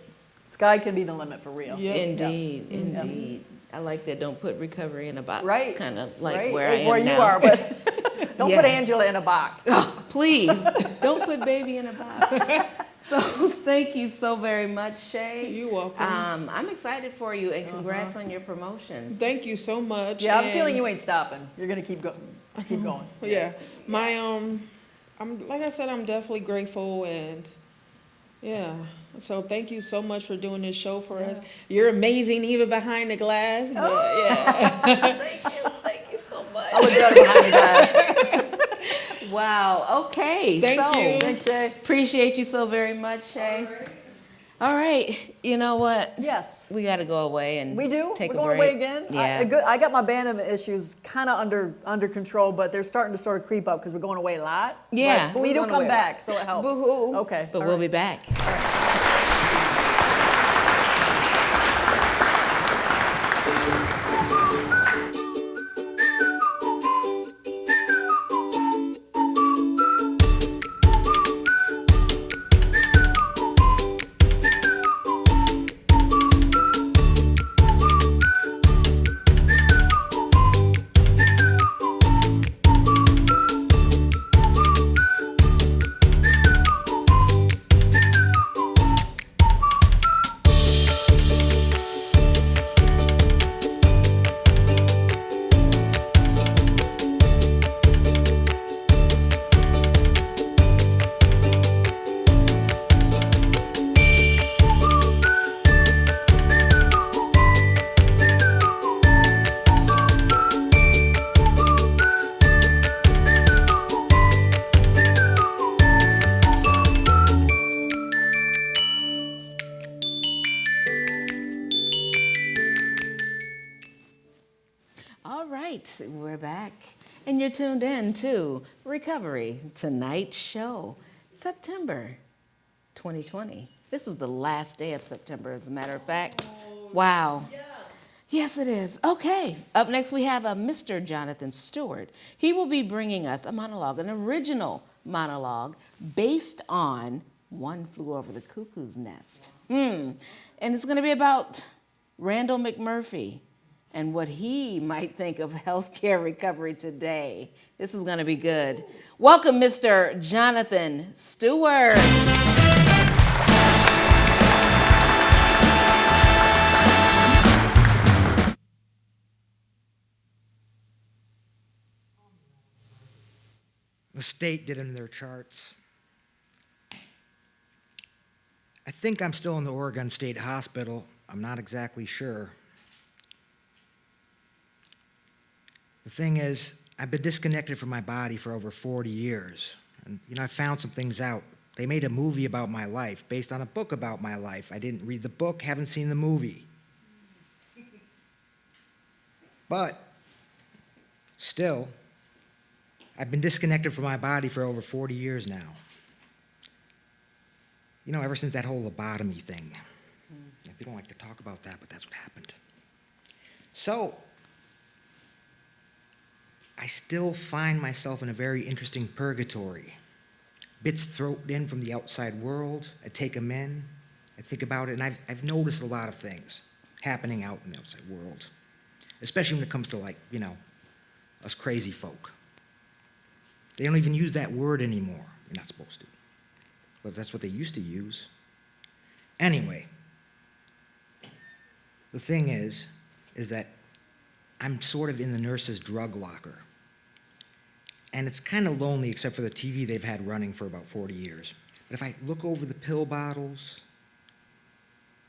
Sky can be the limit for real. Indeed, indeed. I like that. Don't put recovery in a box. Right. Kind of like Right. where I am where now. you are, but don't put Angela in a box. Oh, please, don't put baby in a box. So thank you so very much, Shay. You're welcome. I'm excited for you, and congrats on your promotions. Thank you so much. Yeah, I'm and- feeling you ain't stopping. You're gonna keep going. Keep going. Yeah, my I'm like I said, I'm definitely grateful, and yeah. So thank you so much for doing this show for us. You're amazing, even behind the glass. But yeah. Thank you so much. I was better behind the glass. Wow. Okay. Thank so, you. Thanks, Shay. Appreciate you so very much, Shay. All right. You know what? Yes. We got to go away and We do? take We're a going break. away again? Yeah. I got my abandonment issues kind of under control, but they're starting to sort of creep up because we're going away a lot. Yeah, But we we're do going come away a back, lot. so it helps. Boo-hoo. Okay. But all we'll right. be back. All right, we're back. And you're tuned in to Recovery Tonight's Show, September 2020. This is the last day of September, as a matter of fact. Wow. Yes, it is. Okay, up next we have Mr. Jonathan Stewart. He will be bringing us a monologue, an original monologue based on One Flew Over the Cuckoo's Nest. And it's going to be about Randall Mcmurphy and what he might think of healthcare recovery today. This is going to be good. Welcome, Mr. Jonathan Stewart. The state did in their charts. I think I'm still in the Oregon State Hospital. I'm not exactly sure. The thing is, I've been disconnected from my body for over 40 years. And, I found some things out. They made a movie about my life, based on a book about my life. I didn't read the book, haven't seen the movie. But, still, I've been disconnected from my body for over 40 years now. Ever since that whole lobotomy thing. We don't like to talk about that, but that's what happened. So, I still find myself in a very interesting purgatory. Bits thrown in from the outside world, I take them in, I think about it, and I've noticed a lot of things happening out in the outside world. Especially when it comes to us crazy folk. They don't even use that word anymore. You're not supposed to. But that's what they used to use. Anyway, the thing is that I'm sort of in the nurse's drug locker. And it's kind of lonely except for the TV they've had running for about 40 years. But if I look over the pill bottles,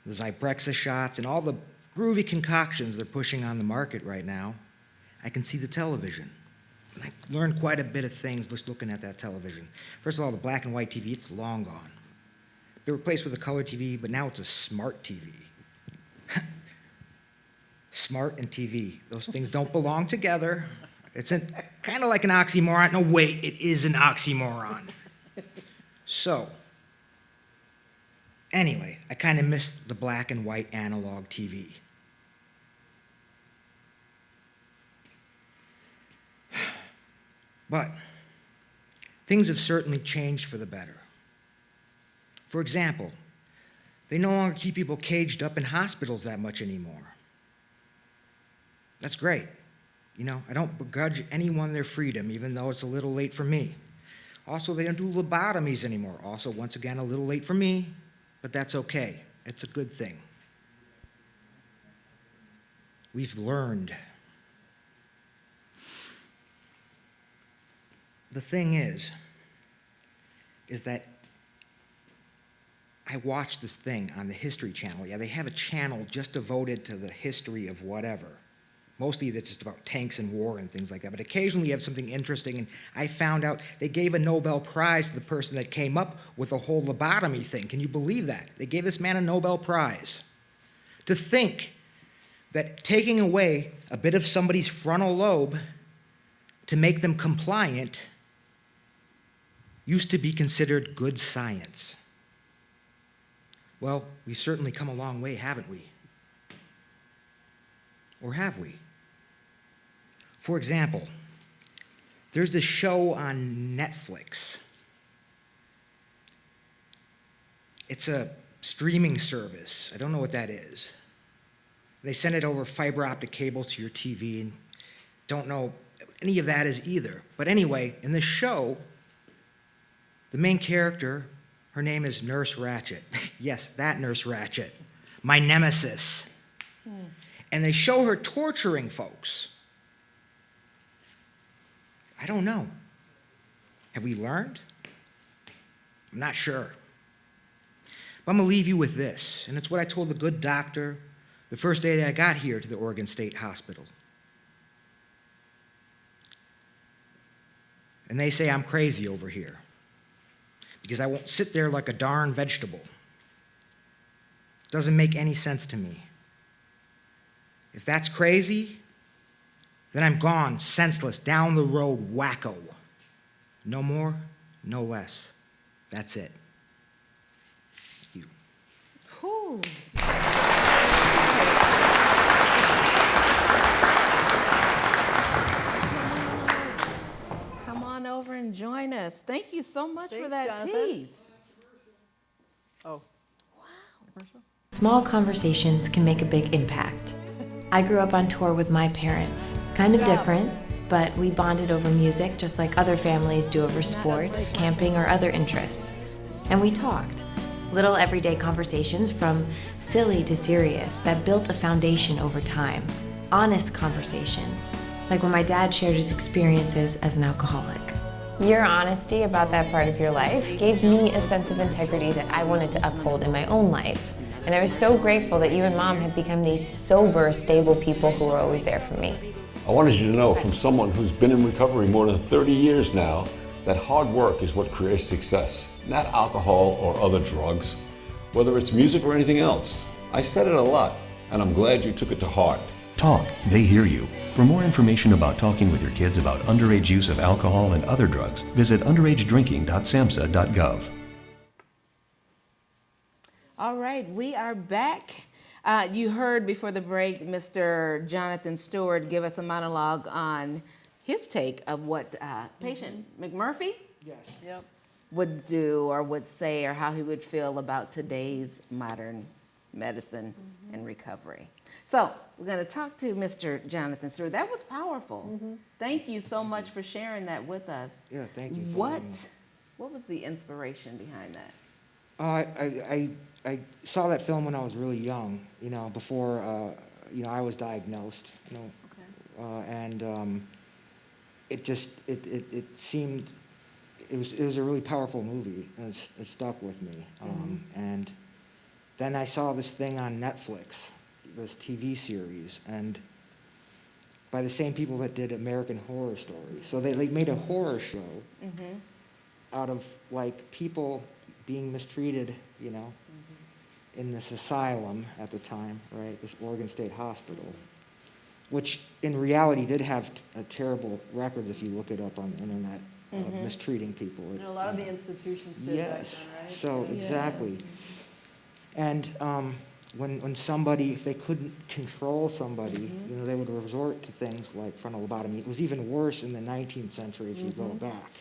the Zyprexa shots, and all the groovy concoctions they're pushing on the market right now, I can see the television. And I learned quite a bit of things just looking at that television. First of all, the black and white TV, it's long gone. Been replaced with a color TV, but now it's a smart TV. Smart and TV, those things don't belong together. It's kind of like an oxymoron. No, wait, it is an oxymoron. So, anyway, I kind of missed the black and white analog TV. But things have certainly changed for the better. For example, They no longer keep people caged up in hospitals that much anymore. That's great. You know, I don't begrudge anyone their freedom, even though it's a little late for me. Also, they don't do lobotomies anymore. Also, once again, a little late for me, but that's okay. It's a good thing. We've learned. The thing is that I watched this thing on the History Channel. Yeah, they have a channel just devoted to the history of whatever. Mostly that's just about tanks and war and things like that. But occasionally you have something interesting, and I found out they gave a Nobel Prize to the person that came up with the whole lobotomy thing. Can you believe that? They gave this man a Nobel Prize. To think that taking away a bit of somebody's frontal lobe to make them compliant used to be considered good science. Well, we've certainly come a long way, haven't we? Or have we? For example, there's this show on Netflix. It's a streaming service. I don't know what that is. They send it over fiber optic cables to your TV, and don't know any of that is either. But anyway, in this show, the main character, her name is Nurse Ratched. Yes, that Nurse Ratched, my nemesis. And they show her torturing folks. I don't know. Have we learned? I'm not sure. But I'm going to leave you with this, and it's what I told the good doctor the first day that I got here to the Oregon State Hospital. And they say I'm crazy over here because I won't sit there like a darn vegetable. Doesn't make any sense to me. If that's crazy, then I'm gone, senseless, down the road, wacko. No more, no less. That's it. Thank you. Whew. Come on over and join us. Thank you so much for that Jonathan. piece. Oh. Small conversations can make a big impact. I grew up on tour with my parents. Kind of different, but we bonded over music just like other families do over sports, camping, or other interests. And we talked. Little everyday conversations from silly to serious that built a foundation over time. Honest conversations, like when my dad shared his experiences as an alcoholic. Your honesty about that part of your life gave me a sense of integrity that I wanted to uphold in my own life. And I was so grateful that you and Mom had become these sober, stable people who were always there for me. I wanted you to know from someone who's been in recovery more than 30 years now that hard work is what creates success, not alcohol or other drugs, whether it's music or anything else. I said it a lot, and I'm glad you took it to heart. Talk, they hear you. For more information about talking with your kids about underage use of alcohol and other drugs, visit underagedrinking.samhsa.gov. All right, we are back. You heard before the break Mr. Jonathan Stewart give us a monologue on his take of what patient Mcmurphy would do or would say or how he would feel about today's modern medicine and recovery. So we're going to talk to Mr. Jonathan Stewart. That was powerful. Thank you so much for sharing that with us. Yeah, thank you. What was the inspiration behind that? I saw that film when I was really young, you know, before, I was diagnosed, you know. Okay. It seemed, it was a really powerful movie, and it stuck with me. And then I saw this thing on Netflix, this TV series, and by the same people that did American Horror Story. So they made a horror show out of like people being mistreated, you know, in this asylum at the time, right, this Oregon State Hospital, which in reality did have terrible records if you look it up on the internet, mistreating people. And a lot of the institutions did yes, that then, right? so exactly. And when somebody, if they couldn't control somebody, you know, they would resort to things like frontal lobotomy. It was even worse in the 19th century if you go back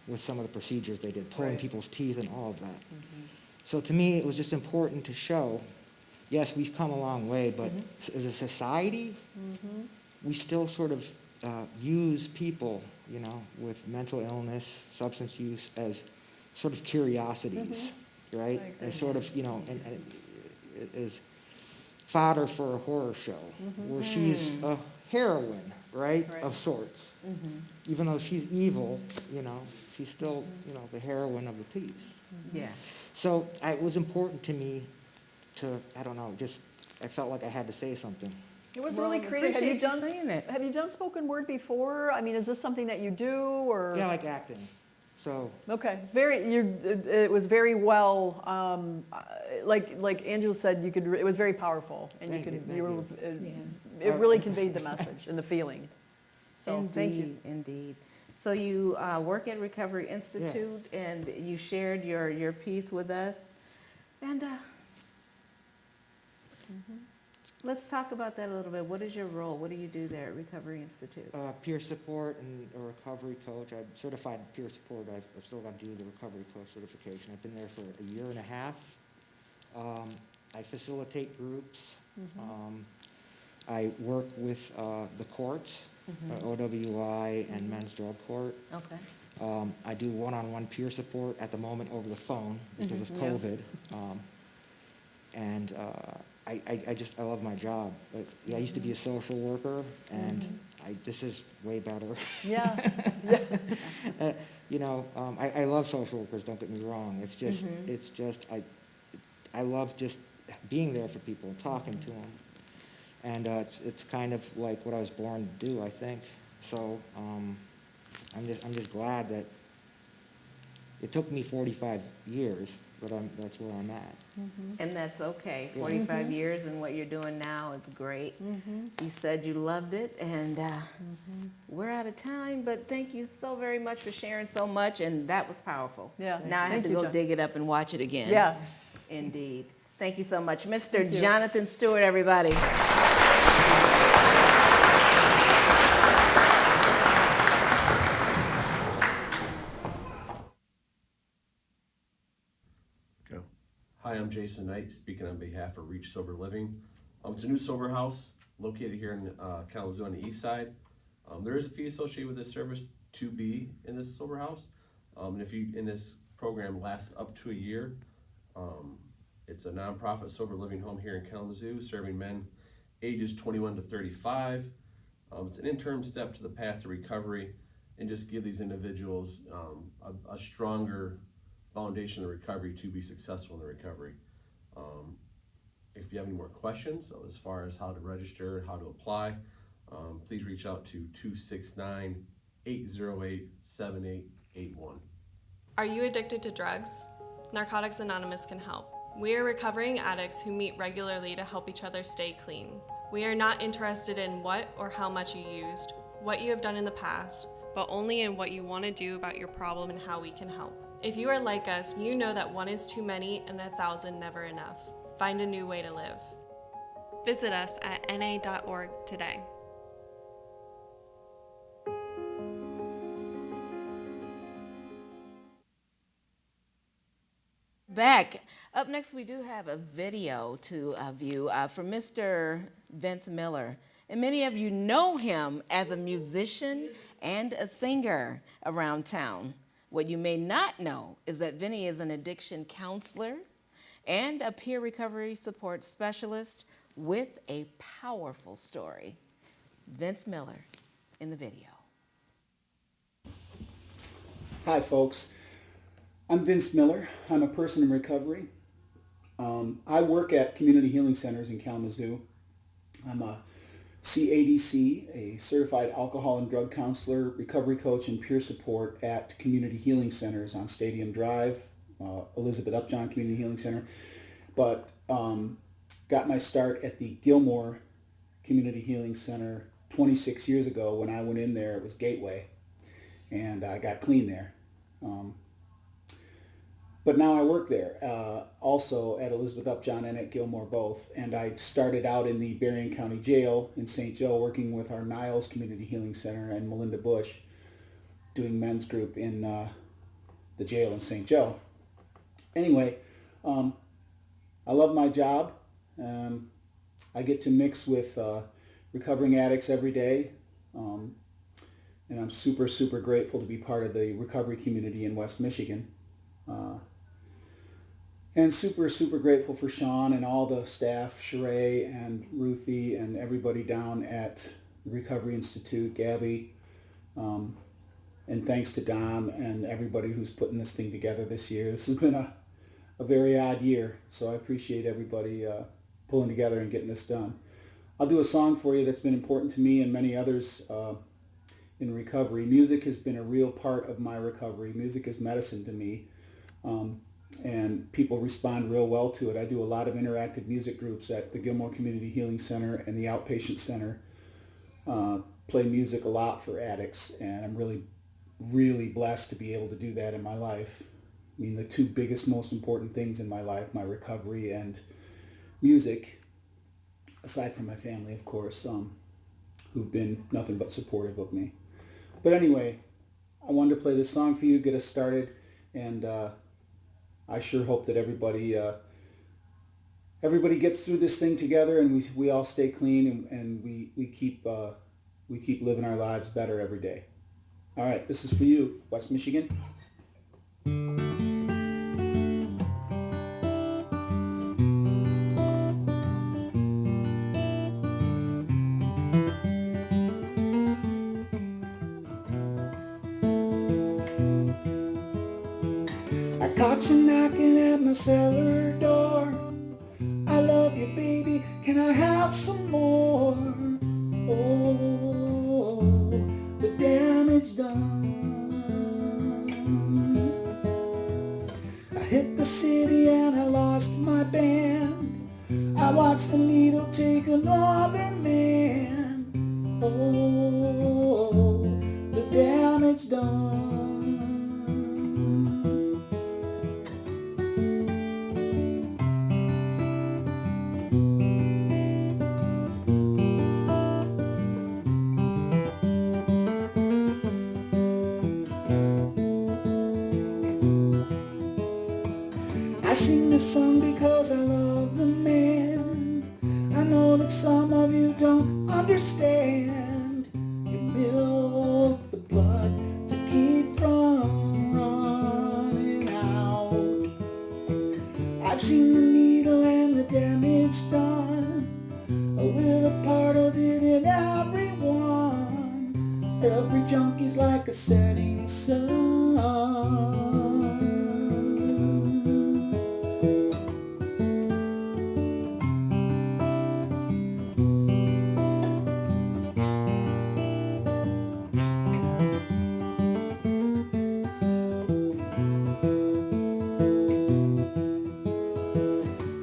with some of the procedures they did, pulling people's teeth and all of that. So to me, it was just important to show, yes, we've come a long way, but Mm-hmm. as a society, we still sort of use people, you know, with mental illness, substance use as sort of curiosities, right? As sort of, you know, and as fodder for a horror show, where she's a heroine, right, of sorts. Even though she's evil, you know, she's still, you know, the heroine of the piece. Yeah. So it was important to me to, I don't know, just, I felt like I had to say something. It was Well, really I creative. appreciate Have you done spoken word before? I mean, is this something that you do, or? Yeah, I like acting. So Okay, it was very well, like Angela said, it was very powerful, and it really conveyed the message and the feeling. So, thank you. Indeed. So you work at Recovery Institute, and you shared your piece with us. And let's talk about that a little bit. What is your role? What do you do there at Recovery Institute? peer support and a recovery coach. I'm certified peer support. I've still got to do the recovery coach certification. I've been there for a year and a half. I facilitate groups. I work with the courts, OWI and Men's Drug Court. Okay. I do one-on-one peer support at the moment over the phone because of COVID. And I love my job. I used to be a social worker, and this is way better. Yeah. You know, I love social workers, don't get me wrong. It's just, I love just being there for people, talking to them. And it's kind of like what I was born to do, I think. So I'm just glad that it took me 45 years, but that's where I'm at. And that's okay. 45 years, and what you're doing now is great. You said you loved it, and we're out of time, but thank you so very much for sharing so much, and that was powerful. Yeah. Now I have to go dig it up and watch it again. Yeah. Indeed. Thank you so much. Mr. Jonathan Stewart, everybody. Hi, I'm Jason Knight, speaking on behalf of Reach Sober Living. It's a new sober house located here in Kalamazoo on the east side. There is a fee associated with this service to be in this sober house. And if you in this program lasts up to a year, it's a nonprofit sober living home here in Kalamazoo, serving men ages 21 to 35. It's an interim step to the path to recovery, and just give these individuals a stronger foundation of recovery to be successful in the recovery. If you have any more questions as far as how to register, how to apply, please reach out to 269-808-7881. Are you addicted to drugs? Narcotics Anonymous can help. We are recovering addicts who meet regularly to help each other stay clean. We are not interested in what or how much you used, what you have done in the past, but only in what you want to do about your problem and how we can help. If you are like us, you know that 1 is too many and 1,000 never enough. Find a new way to live. Visit us at na.org today. Back. Up next, we do have a video to view from Mr. Vince Miller. And many of you know him as a musician and a singer around town. What you may not know is that Vinny is an addiction counselor and a peer recovery support specialist with a powerful story. Vince Miller in the video. Hi folks, I'm Vince Miller. I'm a person in recovery. I work at community healing centers in Kalamazoo. I'm a CADC, a certified alcohol and drug counselor, recovery coach, and peer support at community healing centers on Stadium Drive, Elizabeth Upjohn Community Healing Center. But got my start at the Gilmore Community Healing Center 26 years ago. When I went in there, it was Gateway, and I got clean there. But now I work there, also at Elizabeth Upjohn and at Gilmore both. And I started out in the Berrien County Jail in St. Joe, working with our Niles Community Healing Center and Melinda Bush, doing men's group in the jail in St. Joe. Anyway, I love my job. I get to mix with recovering addicts every day. And I'm super, super grateful to be part of the recovery community in West Michigan. And super, super grateful for Sean and all the staff, Sheree and Ruthie and everybody down at the Recovery Institute, Gabby. And thanks to Dom and everybody who's putting this thing together this year. This has been a very odd year, so I appreciate everybody pulling together and getting this done. I'll do a song for you that's been important to me and many others in recovery. Music has been a real part of my recovery. Music is medicine to me, and people respond real well to it. I do a lot of interactive music groups at the Gilmore Community Healing Center and the Outpatient Center. Play music a lot for addicts, and I'm really, really blessed to be able to do that in my life. I mean, the two biggest, most important things in my life, my recovery and music, aside from my family, of course, who've been nothing but supportive of me. But anyway, I wanted to play this song for you, get us started, and I sure hope that everybody gets through this thing together, and we all stay clean, and we keep living our lives better every day. All right, this is for you, West Michigan. I caught you knocking at my cellar door. I love you, baby. Can I have some more? Oh, the damage done. I hit the city and I lost my band. I watched the needle take another man. Oh, the damage done. I sing this song because I love the man. I know that some of you don't understand. You milk the blood to keep from running out. I've seen the needle and the damage done. A little part of it in everyone. Every junkie's like a setting sun.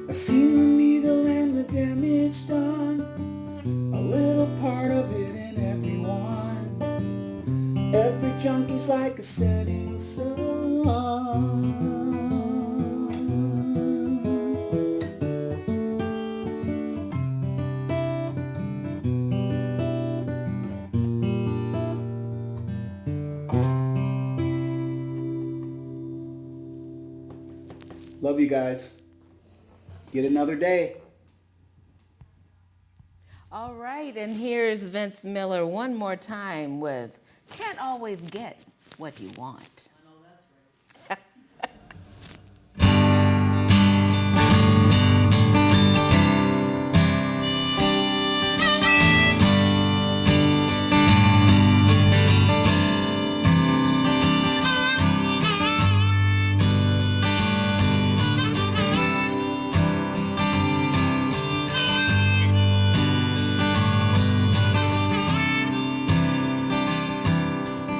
I seen the needle and the damage done. A little part of it in everyone. Every junkie's like a setting sun. Love you guys. Get another day. All right, and here's Vince Miller one more time with Can't Always Get What You Want.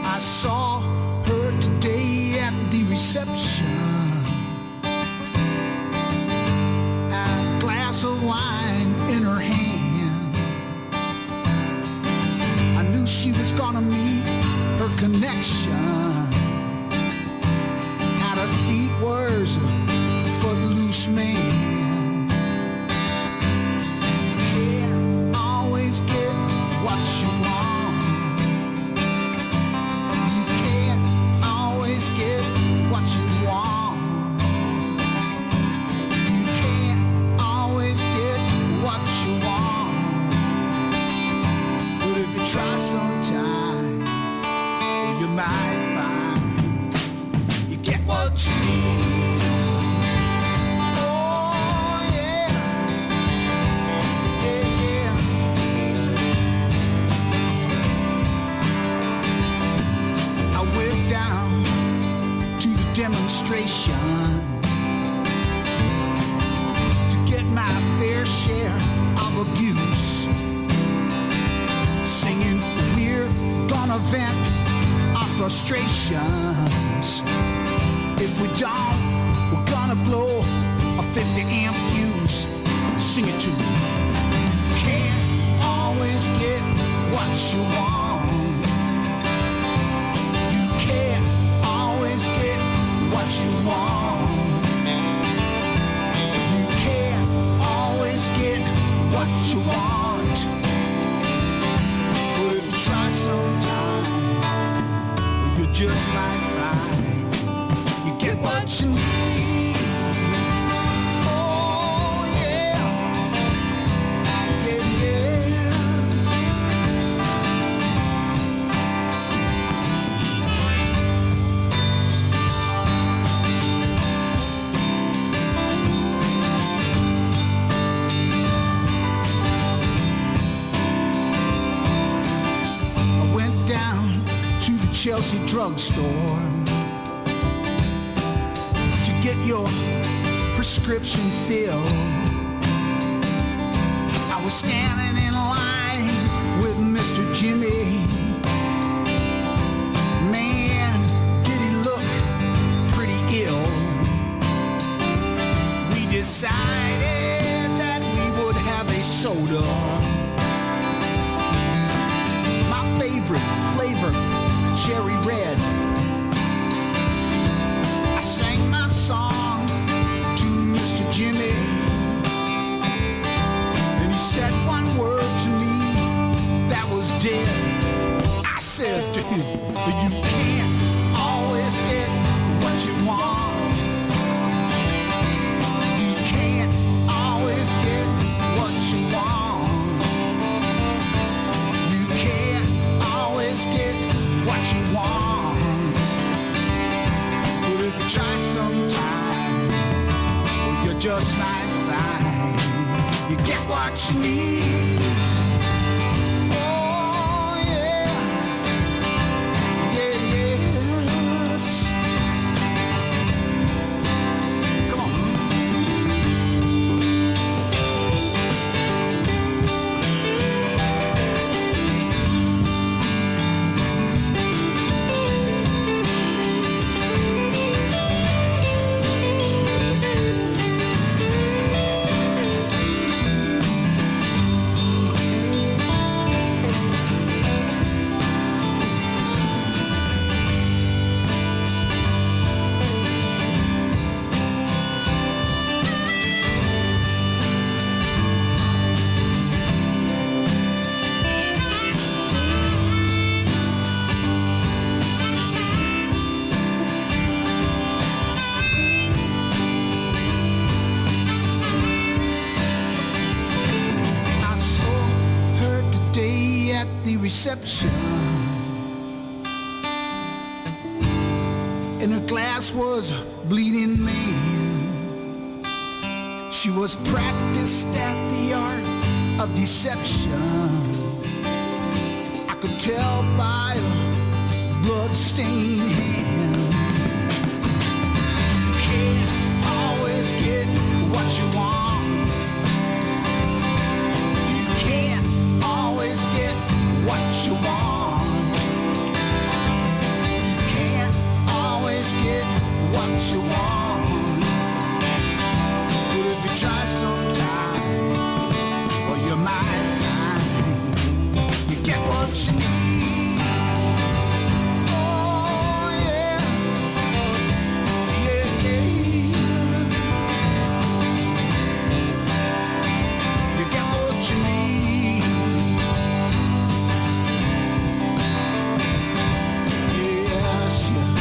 I saw her today at the reception. A glass of wine in her hand. I knew she was gonna meet her connection. At her feet was a footloose man. Can't always get what you want. Get what you want. frustration, to get my fair share of abuse. Singing, we're gonna vent our frustrations. If we don't, we're gonna blow a 50 amp fuse. Sing it to me. Can't always get what you want. You can't always get what you want. You can't always get what you want. But if you try sometime, you just might find you get what you need. Oh yeah, yeah, yes. I went down to the Chelsea drugstore to get your prescription filled. I was standing in line with Mr. Jimmy. Man, did he look pretty ill. We decided that we would have a soda. My favorite flavor, cherry red. I sang my song to Mr. Jimmy, and he said one word to me that was dead. I said to him, you can't always get what you want. You can't always get what you want. You can't always get what you want. But if you try sometime, well, you just might find you get what you need. Oh yeah, yeah, yes. Come on. I saw her today at the reception, and her glass was a bleeding man. She was practiced at the art of deception. I could tell by her blood-stained hand. You can't always get what you want. You can't always get what you want. You can't always get what you want. But if you try sometime, well, you might find you get what you need. Oh yeah, yeah, yeah. You get what you need. Yes, yeah.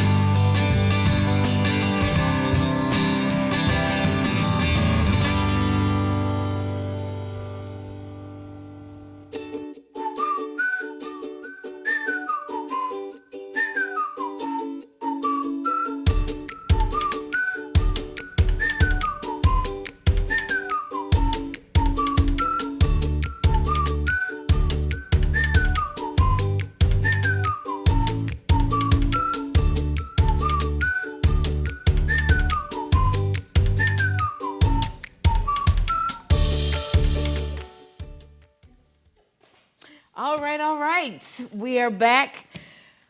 All right. We are back.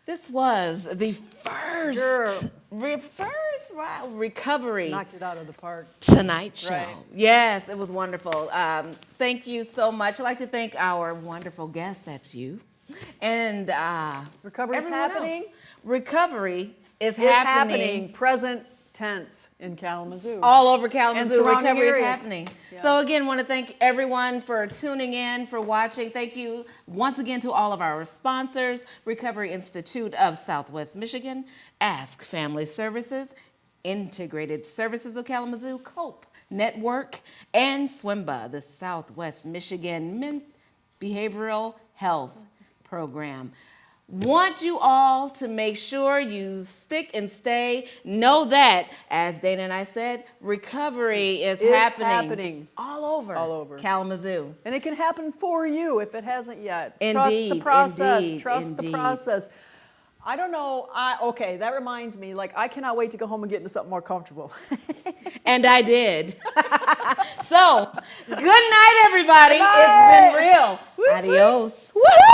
This was the first recovery Knocked it out of the park. Tonight show. Right. Yes, it was wonderful. Thank you so much. I'd like to thank our wonderful guest, that's you. And recovery is everyone happening. else. Recovery is It's happening. present tense in Kalamazoo. All over Kalamazoo, surrounding recovery is areas. happening. Yeah. So again, want to thank everyone for tuning in, for watching. Thank you once again to all of our sponsors, Recovery Institute of Southwest Michigan, Ask Family Services, Integrated Services of Kalamazoo, COPE Network, and SWMBH, the Southwest Michigan Behavioral Health Program. Want you all to make sure you stick and stay. Know that, as Dana and I said, recovery is happening all over Kalamazoo. And it can happen for you if it hasn't yet. Indeed, Trust the process. indeed, Trust the indeed. process. I don't know. Okay, that reminds me. Like, I cannot wait to go home and get into something more comfortable. And I did. So, good night, everybody. Good night. It's been real. Adios. Woohoo!